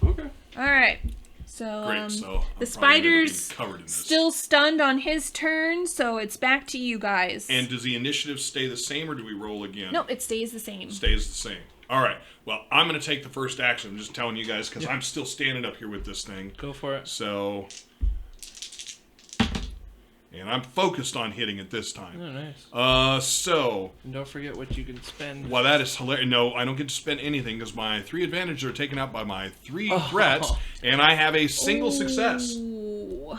S3: Okay.
S2: All right. So,
S4: Great. So I'm
S2: the
S4: probably gonna be
S2: spider's
S4: covered in this.
S2: still stunned on his turn, so it's back to you guys.
S4: And does the initiative stay the same, or do we roll again?
S2: No, it stays the same.
S4: Stays the same. All right. Well, I'm going to take the first action. I'm just telling you guys because I'm still standing up here with this thing.
S5: Go for it.
S4: So, and I'm focused on hitting it this time.
S5: Oh, nice.
S4: So,
S5: And don't forget what you can spend.
S4: well, that is hilarious. No, I don't get to spend anything because my 3 advantages are taken out by my 3 threats, and I have a single success.
S2: Ooh.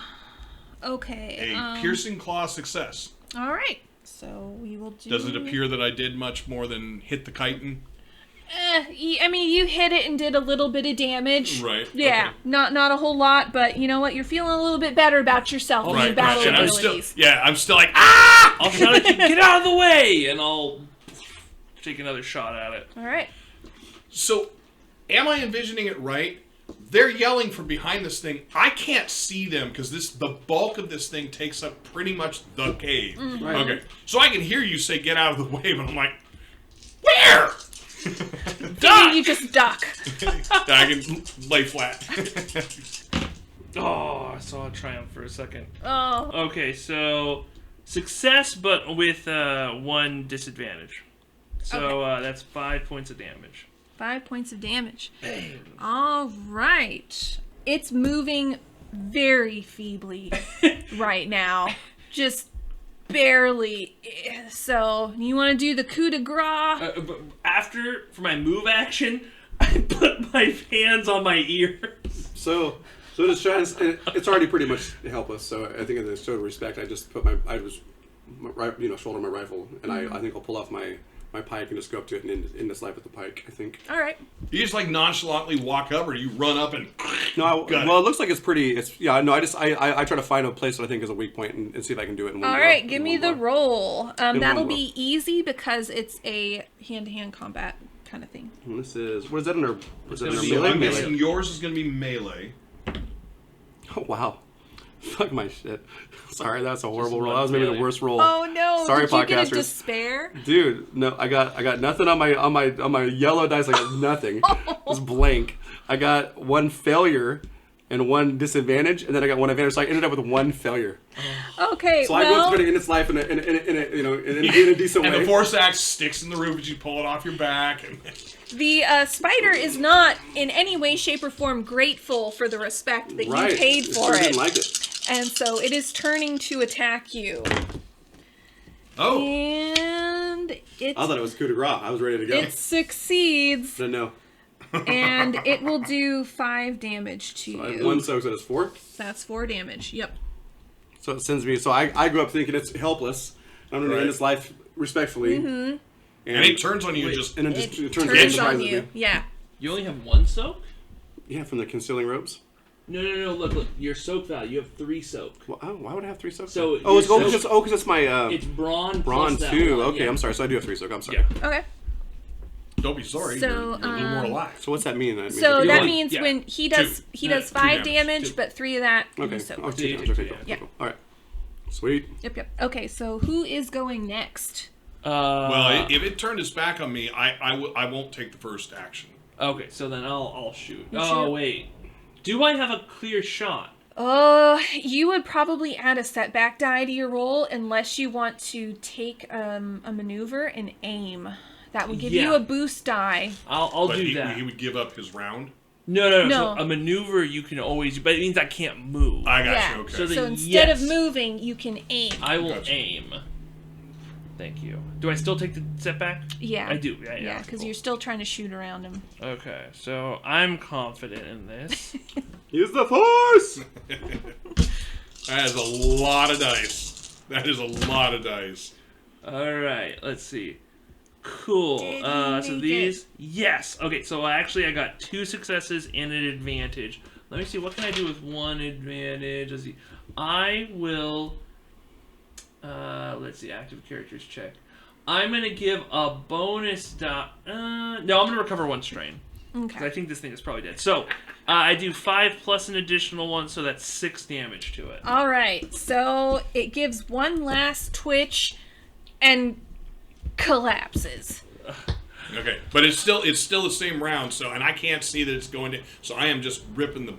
S2: Okay.
S4: A piercing claw success.
S2: All right. So we will do.
S4: Does it appear that I did much more than hit the chitin?
S2: I mean, you hit it and did a little bit of damage.
S4: Right,
S2: Yeah.
S4: okay.
S2: Not a whole lot, but you know what? You're feeling a little bit better about yourself and your battle
S4: And
S2: abilities.
S4: I'm still like, ah!
S5: I'll shout at you, get out of the way, and I'll take another shot at it.
S2: All right.
S4: So, am I envisioning it right? They're yelling from behind this thing. I can't see them because the bulk of this thing takes up pretty much the cave.
S3: Right.
S4: Okay, so I can hear you say, "Get out of the way," but I'm like, where?
S2: Duck! You just duck.
S4: I can lay flat.
S5: Oh, I saw a triumph for a second.
S2: Oh.
S5: Okay, so success, but with 1 disadvantage. So that's 5 points of damage.
S2: 5 points of damage. All right. It's moving very feebly right now. Just barely. So, you want to do the coup de grace?
S5: But for my move action, I put my hands on my ears.
S3: So just trying to, it's already pretty much helpless. So I think in the show of respect, I just put shoulder my rifle, and I think I'll pull off my pike and just go up to it and end this life with the pike. I think.
S2: All right.
S4: You just like nonchalantly walk up, or you run up and.
S3: It looks like it's pretty. I try to find a place that I think is a weak point and see if I can do it. In one
S2: All
S3: blow,
S2: right,
S3: in
S2: give
S3: one
S2: me the
S3: blow.
S2: roll.
S3: one
S2: That'll
S3: blow.
S2: be easy because it's a hand-to-hand combat kind of thing.
S3: And this is what is that under? Is that
S5: gonna
S3: under
S5: be-
S4: So
S3: melee?
S4: I'm
S5: melee.
S4: guessing yours is going to be melee.
S3: Oh wow. Fuck my shit. Sorry, that's a horrible
S5: Just
S3: roll. That was maybe the
S5: melee.
S3: worst roll.
S2: Oh no!
S3: Sorry,
S2: Did you get a
S3: podcasters.
S2: despair?
S3: Dude, no, I got nothing on my yellow dice. I got nothing. It's blank. I got 1 failure and 1 disadvantage, and then I got 1 advantage. So I ended up with 1 failure.
S2: Okay,
S3: So I go
S2: well,
S3: through it in its life in a decent
S4: And
S3: way.
S4: the force axe sticks in the roof as you pull it off your back. And
S2: the spider is not in any way, shape, or form grateful for the respect that
S3: Right.
S2: you paid
S3: It
S2: for
S3: sure
S2: it.
S3: didn't like it.
S2: And so it is turning to attack you.
S4: oh,
S2: And
S3: I thought it was coup de grace. I was ready to go.
S2: it succeeds,
S3: But no.
S2: and it will do 5 damage to
S3: I have
S2: you.
S3: 1 so it's 4.
S2: That's 4 damage. Yep.
S3: So it sends me. So I grew up thinking it's helpless. I'm going to
S4: Right.
S3: end its life respectfully.
S2: Mm-hmm.
S4: and it turns on you and just.
S3: and then
S2: It
S3: just it
S2: turns
S3: turns and
S2: on
S3: surprises
S2: you.
S3: me.
S2: Yeah.
S5: You only have 1 soak?
S3: Yeah, from the concealing ropes.
S5: No. Look. Your soak value. You have 3 soak.
S3: Well, why would I have 3 soak?
S5: So
S3: it's because it's my
S5: it's brawn.
S3: brawn
S5: plus that
S3: 2.
S5: one,
S3: Okay,
S5: yeah.
S3: I'm sorry. So I do have 3 soak. I'm sorry.
S5: Yeah.
S2: Okay.
S1: Don't be sorry.
S2: So,
S1: you're a little more alive.
S3: So what's that mean?
S2: So that
S5: one-
S2: means
S5: yeah.
S2: when he does
S1: 2
S2: 5
S1: damage.
S2: damage,
S1: 2.
S2: but 3 of that
S3: Okay.
S2: you soak.
S3: Oh, 2 damage.
S5: Yeah.
S3: Okay, cool.
S2: Yeah.
S3: Cool. All right. Sweet.
S2: Yep. Okay, so who is going next?
S1: Well, if it turned its back on me, I won't take the first action.
S5: Okay, so then I'll shoot.
S2: You
S5: Oh
S2: shoot.
S5: wait, do I have a clear shot?
S2: You would probably add a setback die to your roll unless you want to take a maneuver and aim. That would give you
S5: Yeah.
S2: a boost die.
S5: I'll
S1: But
S5: do
S1: he
S5: that.
S1: would give up his round.
S5: No.
S2: No.
S5: So a maneuver you can always, but it means I can't move.
S1: I got
S2: Yeah.
S1: you. Okay.
S5: So the-
S2: So instead of
S5: yes.
S2: moving, you can aim.
S5: I will
S1: Gotcha.
S5: aim. Thank you. Do I still take the setback?
S2: Yeah.
S5: I do.
S2: Yeah, because
S5: cool.
S2: you're still trying to shoot around him.
S5: Okay, so I'm confident in this.
S3: Use the force.
S1: That is a lot of dice. That is a lot of dice.
S5: All right, let's see. Cool.
S2: Did you
S5: So
S2: make
S5: these, yes. Okay, so actually I got 2 successes and an advantage. Let me see. What can I do with 1 advantage? Let's see. I will. Let's see. Active characters check. I'm gonna give a bonus die. No, I'm gonna recover 1 strain. Because I
S2: Okay.
S5: think this thing is probably dead. So, I do 5 plus an additional 1, so that's 6 damage to it.
S2: All right. So it gives one last twitch and collapses.
S1: Okay, but it's still the same round. So, and I can't see that it's going to. So I am just ripping the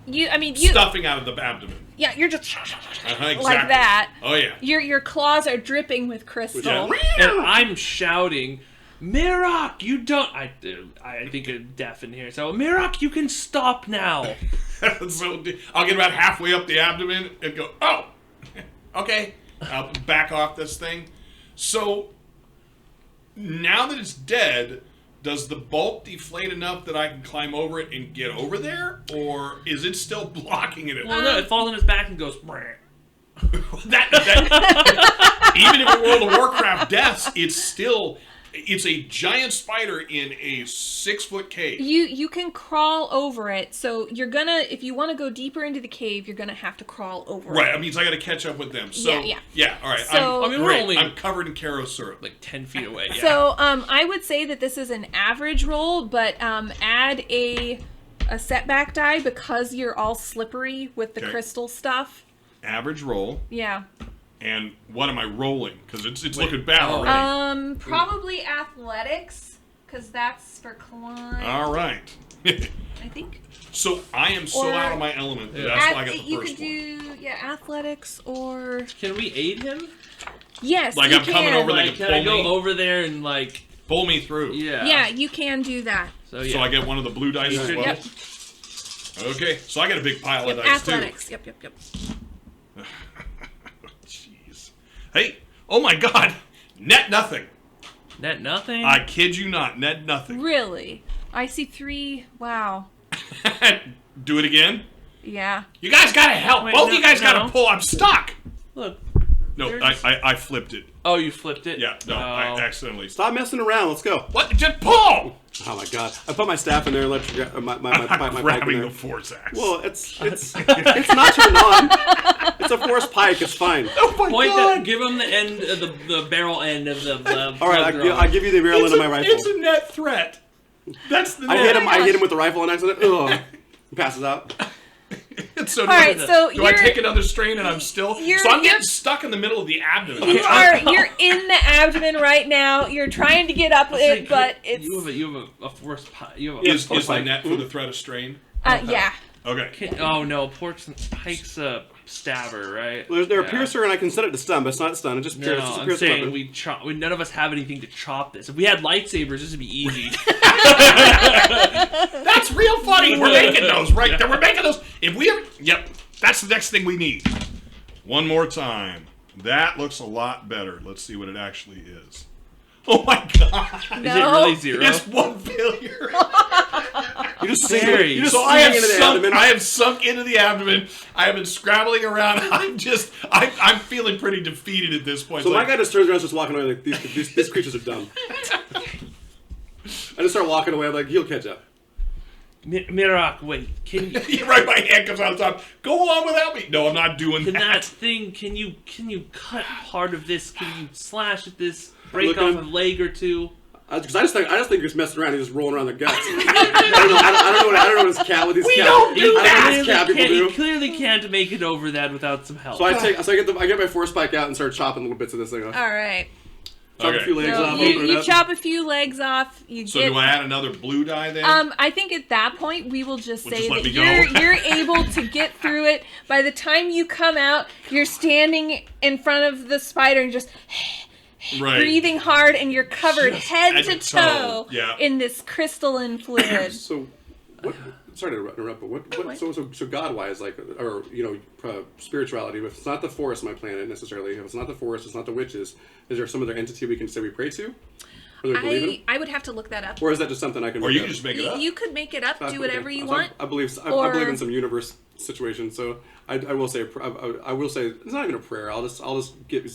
S2: You
S1: stuffing out of the abdomen.
S2: Yeah, you're just
S1: Exactly.
S2: like that.
S1: Oh yeah.
S2: Your claws are dripping with crystal.
S1: Yeah.
S5: And I'm shouting, Mirok, you don't. I think I'm deaf in here. So, Mirok, you can stop now.
S1: So I'll get about halfway up the abdomen and go, oh, okay. I'll back off this thing. So now that it's dead, does the bolt deflate enough that I can climb over it and get over there, or is it still blocking it?
S5: Well, no, it falls on his back and goes. "Brr."
S1: that even if it World of Warcraft deaths, it's a giant spider in a 6-foot cave.
S2: You can crawl over it, so you're gonna, if you want to go deeper into the cave, you're gonna have to crawl over
S1: Right,
S2: it.
S1: I mean, so I got to catch up with them. So
S2: Yeah.
S1: all right.
S2: So-
S5: I mean, we're
S1: great.
S5: only
S1: I'm covered in Caro syrup.
S5: like 10 feet away. Yeah.
S2: So I would say that this is an average roll, but add a setback die because you're all slippery with the
S1: Okay.
S2: crystal stuff.
S1: Average roll,
S2: Yeah.
S1: and what am I rolling? Because it's looking bad
S5: Oh.
S1: already.
S2: Probably athletics, because that's for climb.
S1: All right.
S2: I think.
S1: So I am so
S2: Or-
S1: out of my element that that's why I got the
S2: you
S1: first
S2: could
S1: one.
S2: do athletics or
S5: Can we aid him?
S2: yes.
S1: Like
S2: you
S1: I'm coming
S2: can.
S1: over, they
S5: Like,
S1: can
S5: can I
S1: pull
S5: go
S1: me,
S5: over there and like,
S1: pull me through.
S5: yeah.
S2: Yeah, you can do that.
S5: So yeah.
S1: So I get one of the blue dice as well.
S2: Yep.
S1: Okay, so I got a big pile of
S2: Yep,
S1: dice
S2: athletics. Yep.
S1: too. Jeez. Hey, oh my God, net nothing.
S5: Net nothing.
S1: I kid you not, net nothing.
S2: Really? I see 3. Wow.
S1: Do it again.
S2: Yeah.
S1: You guys gotta help.
S5: Wait,
S1: Both
S5: no,
S1: you guys
S5: no.
S1: gotta pull. I'm stuck.
S5: Look.
S1: No,
S5: There's-
S1: I flipped it.
S5: Oh, you flipped it.
S1: Yeah, no, I
S5: Oh.
S1: accidentally.
S3: Stop messing around. Let's go.
S1: What? Just pull.
S3: Oh my god! I put my staff in there and let you my pipe
S1: I'm
S3: in
S1: grabbing
S3: there.
S1: the force axe.
S3: Well, it's not turned on. It's a force pike. It's fine.
S1: oh my
S5: Point
S1: God.
S5: that. Give him the end, the barrel end of the.
S3: All right, I give you the barrel end of my rifle.
S1: It's a net threat. That's the
S3: I
S1: net.
S3: hit him with the rifle on accident. Ugh. He passes out.
S1: So
S2: All right, so
S1: do I
S2: you're
S1: take another strain and I'm still?
S2: you're-
S1: So I'm
S2: you're-
S1: getting stuck in the middle of the abdomen.
S2: you're in the abdomen right now. You're trying to get up with it, but it's
S5: you have a force. You have a.
S1: Is the
S3: pike.
S1: net for the threat of strain?
S2: yeah.
S1: Okay.
S5: Oh no, Pike's a stabber, right?
S3: They're a
S5: Yeah.
S3: piercer, and I can set it to stun, but it's not stun. It just
S5: No,
S3: pierces.
S5: I'm saying we none of us have anything to chop this. If we had lightsabers, this would be easy.
S1: That's real funny. We're making those, right? We're making those. If we have, yep, that's the next thing we need. One more time. That looks a lot better. Let's see what it actually is. Oh my God!
S2: No.
S5: Is it really 0?
S1: It's 1 failure.
S3: You just
S5: Scary.
S3: You just
S1: So I have
S3: into the
S1: sunk.
S3: abdomen.
S1: I have sunk into the abdomen. I have been scrabbling around. I'm feeling pretty defeated at this point.
S3: So
S1: It's
S3: my
S1: like,
S3: guy just turns around, just walking away like these creatures are dumb. I just start walking away. I'm like, he'll catch up.
S5: Mirak, wait, can you...
S1: Right, my hand comes out the top. Go along without me. No, I'm not doing
S5: Can
S1: that.
S5: that thing, can you cut part of this? Can you slash at this? Break
S3: Look
S5: off
S3: at
S5: a leg or two?
S3: Because I just think you're just messing around and just rolling around the guts. I don't know what this cat with these
S1: We
S3: cat.
S1: don't do
S3: I don't know
S1: that.
S3: what these cat people
S5: You
S3: do.
S5: clearly can't make it over that without some help.
S3: So I get my force spike out and start chopping little bits of this thing off.
S2: All right.
S3: Chop a
S1: Okay.
S3: few legs
S2: So
S3: off. Open it
S2: you
S3: up.
S2: chop a few legs off. You
S1: So
S2: get.
S1: do I add another blue die then?
S2: I think at that point we will just
S1: Well,
S2: say
S1: just let
S2: that
S1: me go.
S2: you're able to get through it. By the time you come out, you're standing in front of the spider and just
S1: right.
S2: breathing hard, and you're covered
S1: Just
S2: head
S1: head
S2: to
S1: to
S2: toe
S1: toe. Yeah.
S2: in this crystalline fluid.
S3: So, what? Sorry to interrupt, but what? So God-wise, like, or spirituality. If it's not the forest, my planet necessarily. If it's not the forest, it's not the witches. Is there some other entity we can say we pray to, or we believe in?
S2: I would have to look that up.
S3: Or is that just something I can?
S1: Or
S3: make
S1: you
S3: up?
S1: can just make it up.
S2: You could make it up, do
S3: Okay.
S2: whatever you
S3: So
S2: want.
S3: I believe
S2: Or-
S3: in some universe situation. So I will say it's not even a prayer. I'll just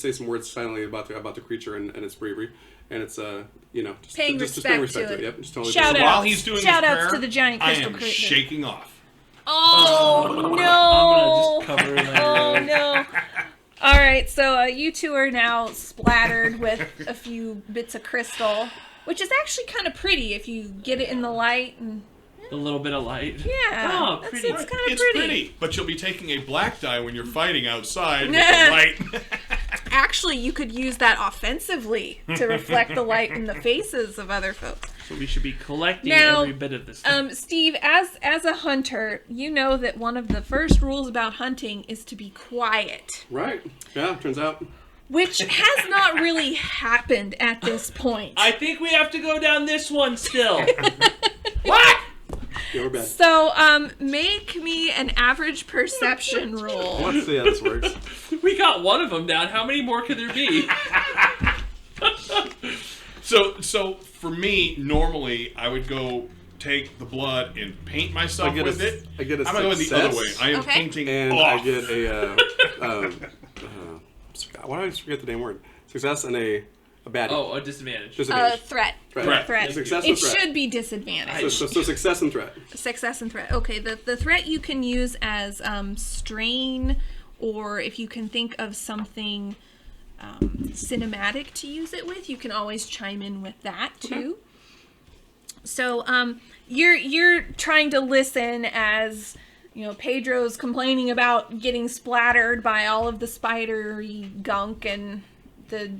S3: say some words silently about the creature and its bravery and its just
S2: Paying
S3: just
S2: respect
S3: paying respect
S2: to it.
S3: Yep. Just totally
S2: Shout
S3: just-
S2: out.
S1: While he's doing
S2: Shout
S1: his
S2: outs
S1: prayer,
S2: to the giant crystal
S1: I am
S2: creature.
S1: shaking off.
S2: Oh
S5: I'm gonna
S2: no!
S5: just cover it.
S2: Oh no! All right, so you two are now splattered with a few bits of crystal, which is actually kind of pretty if you get it in the light. And
S5: A little bit of light.
S2: yeah,
S5: Oh,
S2: that's-
S5: pretty.
S2: it's kind of
S1: It's pretty, but you'll be taking a black die when you're fighting outside with the light.
S2: Actually, you could use that offensively to reflect the light in the faces of other folks.
S5: So we should be collecting
S2: Now,
S5: every bit of this thing.
S2: Steve, as a hunter, you know that one of the first rules about hunting is to be quiet,
S3: Right. Yeah. Turns out.
S2: which has not really happened at this point.
S5: I think we have to go down this one still.
S2: What?
S3: Yeah, we're bad.
S2: So, make me an average perception roll.
S3: Let's see how this works.
S5: We got one of them down. How many more could there be?
S1: So for me, normally I would go take the blood and paint myself with it.
S3: I get a
S1: I'm gonna go the other way.
S3: success.
S1: I am
S2: Okay.
S1: painting
S3: And
S1: off.
S3: I get a why do I always forget the damn word? Success and a baddie.
S5: Oh, a disadvantage.
S3: Disadvantage.
S2: Threat.
S1: Threat.
S3: Success
S2: It
S3: and threat.
S2: should be disadvantage.
S3: So success and threat.
S2: Success and threat. Okay, the threat you can use as strain, or if you can think of something cinematic to use it with, you can always chime in with that too. So you're trying to listen as Pedro's complaining about getting splattered by all of the spidery gunk and the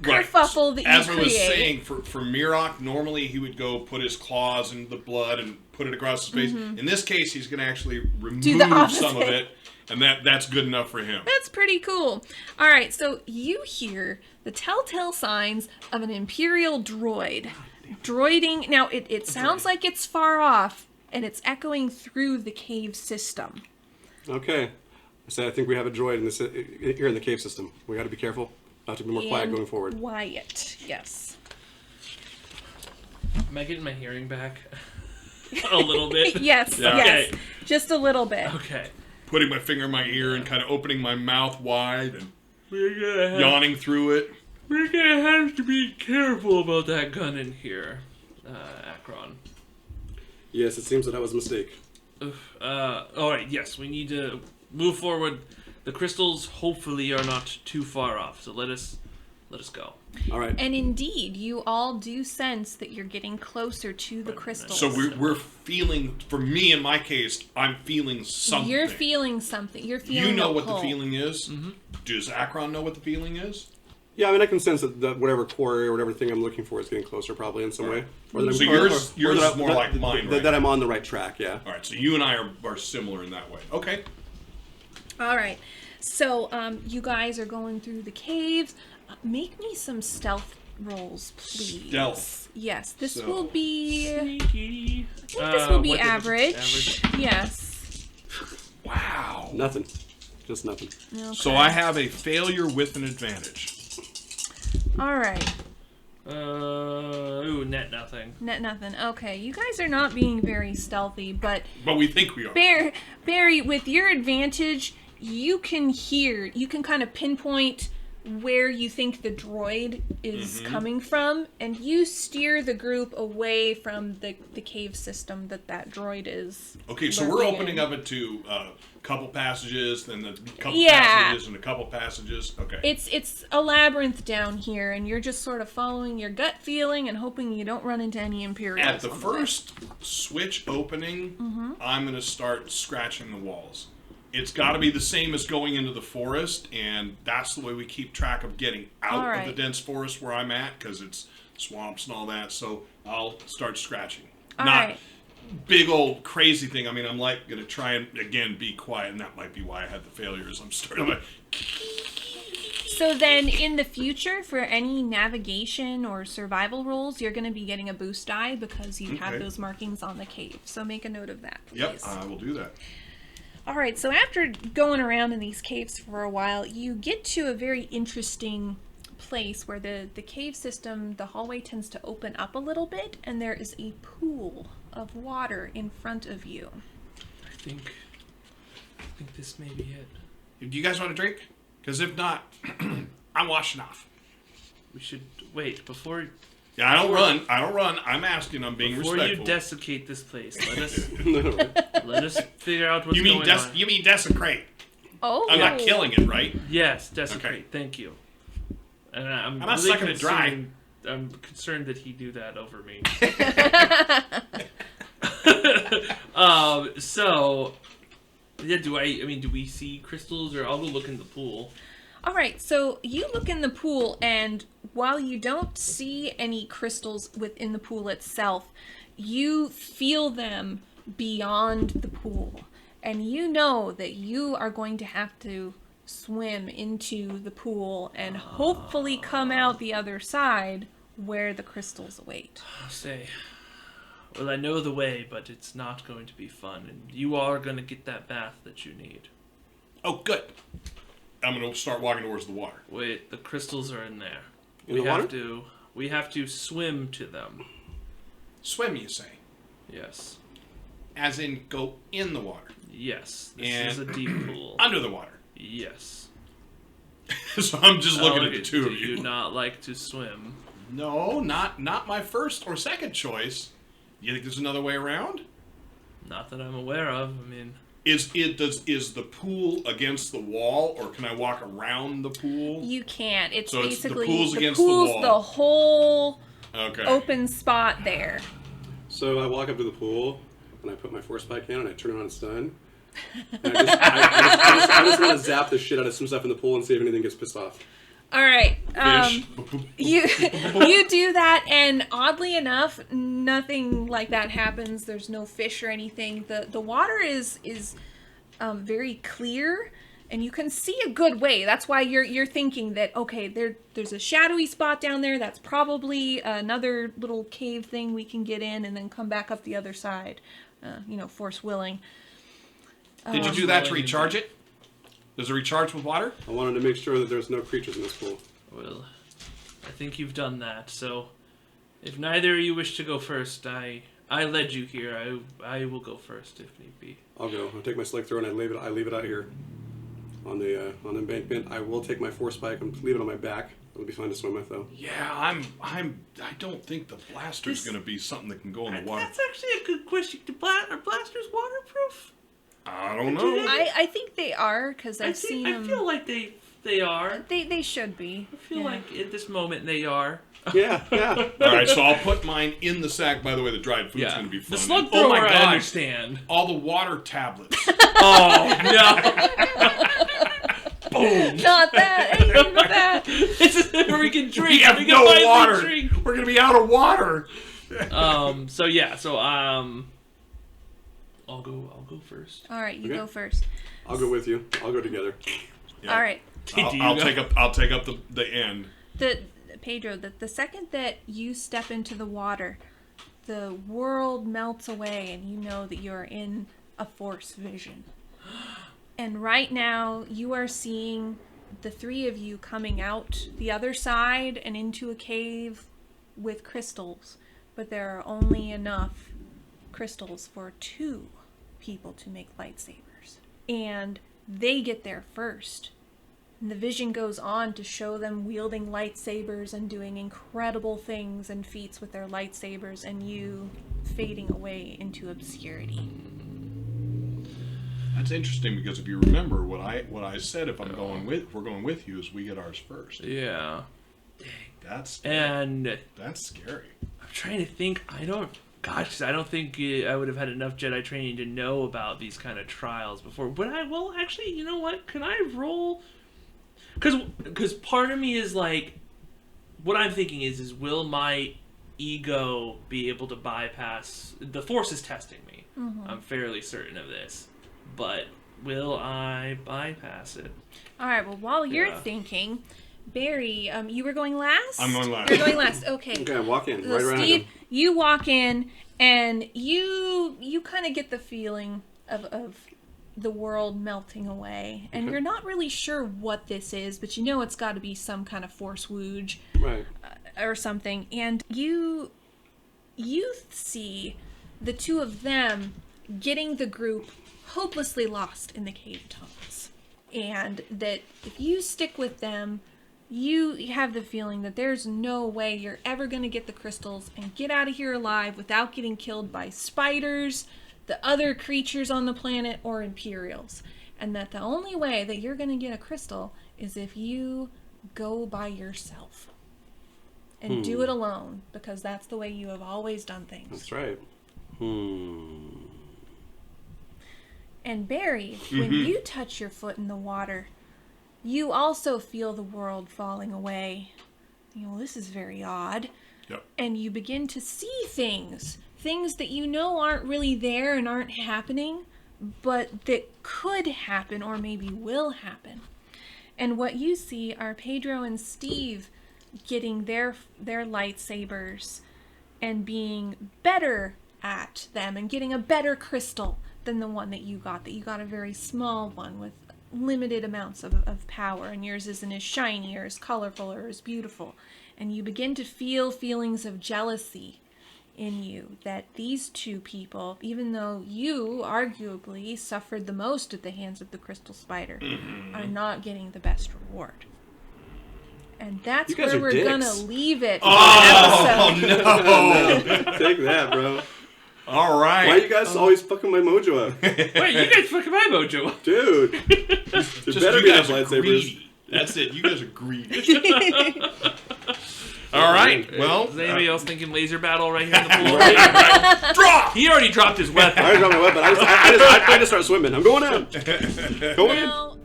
S2: kerfuffle that you
S1: As I
S2: create.
S1: was saying, for Mirok, normally he would go put his claws in the blood and put it across his face. In this case, he's going to actually remove
S2: the opposite.
S1: some of it, and that's good enough for him.
S2: That's pretty cool. All right, so you hear the telltale signs of an Imperial droid. Droiding. Now, it sounds like it's far off, and it's echoing through the cave system.
S3: Okay. I think we have a droid here in the cave system. We got to be careful. Have to be more quiet
S2: And
S3: going forward.
S2: Quiet, yes.
S5: Am I getting my hearing back? A little bit.
S2: Yes,
S1: Yeah.
S2: yes.
S5: Okay.
S2: Just a little bit.
S5: Okay.
S1: Putting my finger in my ear and kind of opening my mouth wide and
S5: We're gonna have,
S1: yawning through it.
S5: we're gonna have to be careful about that gun in here, Akkron.
S3: Yes, it seems that was a mistake.
S5: All right. Yes, we need to move forward. The crystals hopefully are not too far off. So let us go.
S3: All right.
S2: And indeed, you all do sense that you're getting closer to the crystals.
S1: So we're feeling, for me in my case, I'm feeling something.
S2: You're feeling something. You're feeling
S1: You know
S2: a
S1: what the
S2: pull.
S1: feeling is? Mm-hmm. Does Akkron know what the feeling is?
S3: Yeah, I mean, I can sense that whatever quarry or whatever thing I'm looking for is getting closer, probably in some way. Or that
S1: So
S3: I'm-
S1: yours
S3: or
S1: is
S3: that-
S1: more like mine, right?
S3: That I'm on the right track. Yeah.
S1: All right, so you and I are similar in that way. Okay.
S2: All right. So you guys are going through the caves. Make me some stealth rolls, please.
S1: Stealth.
S2: Yes, this
S1: So-
S2: will be.
S5: Sneaky.
S2: I think this will be
S5: what's it-
S2: average. Yes.
S1: Wow.
S3: Nothing. Just nothing.
S2: Okay.
S1: So I have a failure with an advantage.
S2: All right.
S5: Net nothing.
S2: Net nothing. Okay, you guys are not being very stealthy, but
S1: But we think we are.
S2: Barry, with your advantage, you can kind of pinpoint where you think the droid is coming from, and you steer the group away from the cave system that droid is.
S4: Okay, so we're
S2: lurking
S4: opening
S2: in.
S4: up it to a couple passages, then a couple
S2: Yeah.
S4: passages, and a couple passages. Okay.
S2: It's a labyrinth down here, and you're just sort of following your gut feeling and hoping you don't run into any Imperials.
S4: At the
S2: on way.
S4: first switch opening, I'm going to start scratching the walls. It's got to be the same as going into the forest, and that's the way we keep track of getting out
S2: All
S4: of
S2: right.
S4: the dense forest where I'm at, because it's swamps and all that. So I'll start scratching.
S2: All
S4: Not
S2: right.
S4: big old crazy thing. I mean, I'm like going to try and again be quiet, and that might be why I had the failures. I'm starting like,
S2: So then, in the future, for any navigation or survival rolls, you're going to be getting a boost die because you have
S4: Okay.
S2: those markings on the cave. So make a note of that, please.
S4: yep, I will do that.
S2: All right, so after going around in these caves for a while, you get to a very interesting place where the cave system, the hallway tends to open up a little bit, and there is a pool of water in front of you.
S5: I think this may be it.
S4: Do you guys want a drink? Because if not, I'm washing off.
S5: We should wait before
S4: Yeah, I don't run. I'm asking. I'm being
S5: before
S4: respectful.
S5: you desiccate this place.
S3: No.
S5: Let us figure out what's
S4: You mean
S5: going on.
S4: you mean desecrate?
S2: Oh,
S4: I'm not killing it, right?
S5: Yes, desecrate.
S4: Okay.
S5: Thank you. And I'm
S4: not
S5: really
S4: sucking it dry.
S5: concerned- I'm concerned that he do that over me. So yeah, do we see crystals, or I'll go look in the pool?
S2: All right, so you look in the pool, and while you don't see any crystals within the pool itself, you feel them beyond the pool. And you know that you are going to have to swim into the pool and hopefully come out the other side where the crystals await.
S5: I'll say, well, I know the way, but it's not going to be fun, and you are going to get that bath that you need.
S4: Oh, good. I'm gonna start walking towards the water.
S5: Wait, the crystals are in there.
S3: In
S5: we
S3: the
S5: have
S3: water?
S5: to. We have to swim to them.
S4: Swim, you say?
S5: Yes.
S4: As in, go in the water,
S5: Yes. This
S4: And-
S5: is a deep pool.
S4: under the water.
S5: Yes.
S4: So I'm just looking
S5: Oh,
S4: at the two
S5: do
S4: of you.
S5: you not like to swim?
S4: No, not my first or second choice. You think there's another way around?
S5: Not that I'm aware of. I mean,
S4: Is the pool against the wall, or can I walk around the pool?
S2: You can't. It's
S4: So it's the
S2: basically
S4: pool's against the
S2: pool's
S4: wall.
S2: the whole
S4: Okay.
S2: open spot there.
S3: So I walk up to the pool and I put my force spike in and I turn it on its done. And I just want to zap the shit out of some stuff in the pool and see if anything gets pissed off.
S2: All right.
S4: Fish.
S2: You you do that, and oddly enough, nothing like that happens. There's no fish or anything. The water is very clear, and you can see a good way. That's why you're thinking that okay, there's a shadowy spot down there. That's probably another little cave thing we can get in, and then come back up the other side. Force willing.
S4: Did you do that to recharge it? Does it recharge with water?
S3: I wanted to make sure that there's no creatures in this pool.
S5: well, I think you've done that. So, if neither of you wish to go first, I led you here. I will go first if need be.
S3: I'll go. I'll take my slick throw and I leave it out here on the embankment. I will take my force spike and leave it on my back. It'll be fun to swim with though.
S4: Yeah, I don't think the blaster's going to be something that can go in the water.
S5: That's actually a good question. Are blasters waterproof?
S4: I don't know.
S2: I think they are because I've seen
S5: I
S2: them.
S5: feel like they are.
S2: They should be.
S5: I feel like at this moment they are.
S3: Yeah.
S4: All right, so I'll put mine in the sack. By the way, the dried food's going to be fun.
S5: The slug
S4: oh
S5: thrower,
S4: my
S5: I
S4: god!
S5: understand.
S4: All the water tablets.
S5: Oh no! Boom!
S2: Not that. I didn't know that.
S5: This is where we can drink.
S4: We have
S5: can
S4: no
S5: finally
S4: water.
S5: drink.
S4: We're going to be out of water.
S5: I'll go first.
S2: All right, you
S3: Okay.
S2: go first.
S3: I'll go with you. I'll go together.
S4: Yeah.
S2: All right,
S4: I'll take up the end.
S2: Pedro. The second that you step into the water, the world melts away, and you know that you're in a force vision. And right now, you are seeing the three of you coming out the other side and into a cave with crystals, but there are only enough crystals for 2 people to make lightsabers. And they get there first. And the vision goes on to show them wielding lightsabers and doing incredible things and feats with their lightsabers, and you fading away into obscurity.
S1: That's interesting because if you remember what I said, if we're going with you, is we get ours first.
S5: Yeah.
S1: That's scary.
S5: And
S1: That's scary.
S5: I'm trying to think. I don't think I would have had enough Jedi training to know about these kind of trials before. But actually, you know what? Can I roll? Because part of me is like, what I'm thinking is will my ego be able to bypass? The Force is testing me. Mm-hmm. I'm fairly certain of this. But will I bypass it?
S2: All right, well, while you're thinking, Barry, you were going last?
S1: I'm going last.
S2: You're going last, okay.
S3: Okay, I walk in,
S2: So
S3: right around
S2: Steve,
S3: him.
S2: you walk in, and you kind of get the feeling of the world melting away. And
S3: Okay.
S2: you're not really sure what this is, but you know it's got to be some kind of Force wooge
S3: Right.
S2: or something. And you see the two of them getting the group hopelessly lost in the cave tunnels. And that if you stick with them, you have the feeling that there's no way you're ever going to get the crystals and get out of here alive without getting killed by spiders, the other creatures on the planet, or Imperials. And that the only way that you're going to get a crystal is if you go by yourself. And do it alone, because that's the way you have always done things.
S3: That's right.
S2: And Barry, when you touch your foot in the water, you also feel the world falling away. You know, this is very odd.
S1: Yep.
S2: And you begin to see things that you know aren't really there and aren't happening, but that could happen or maybe will happen. And what you see are Pedro and Steve getting their lightsabers and being better at them and getting a better crystal than the one that you got. That you got a very small one with limited amounts of power, and yours isn't as shiny or as colorful or as beautiful. And you begin to feel feelings of jealousy in you that these two people, even though you arguably suffered the most at the hands of the crystal spider, are not getting the best reward. And that's
S3: You guys
S2: where
S3: are
S2: we're
S3: dicks.
S2: gonna leave it for
S1: Oh,
S2: the episode.
S1: no.
S3: Take that, bro.
S1: All right.
S3: Why are you guys always fucking my mojo up?
S5: Wait, you guys fucking my mojo.
S3: Dude. There
S1: Just
S3: better
S1: you
S3: be
S1: guys
S3: enough
S1: are
S3: lightsabers.
S1: greedy. That's it. You guys are greedy. All right. Well,
S5: Is anybody else thinking laser battle right here on the floor?
S1: drop.
S5: He already dropped his
S3: I
S5: weapon.
S3: already dropped my weapon. I just start swimming. I'm going in. Going in.
S2: Now,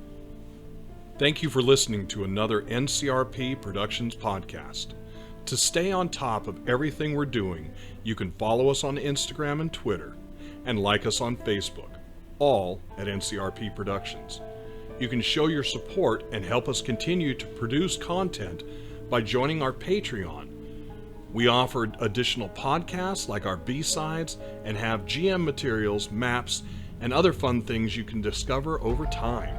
S1: Thank you for listening to another NCRP Productions podcast. To stay on top of everything we're doing, you can follow us on Instagram and Twitter, and like us on Facebook, all at NCRP Productions. You can show your support and help us continue to produce content by joining our Patreon. We offer additional podcasts like our B-sides and have GM materials, maps, and other fun things you can discover over time.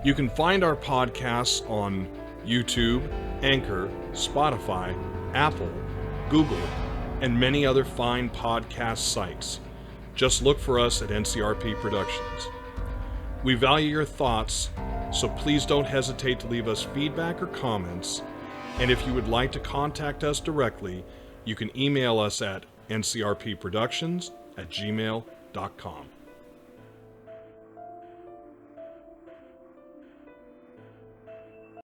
S1: You can find our podcasts on YouTube, Anchor, Spotify, Apple, Google, and many other fine podcast sites. Just look for us at NCRP Productions. We value your thoughts, so please don't hesitate to leave us feedback or comments. And if you would like to contact us directly, you can email us at ncrpproductions@gmail.com.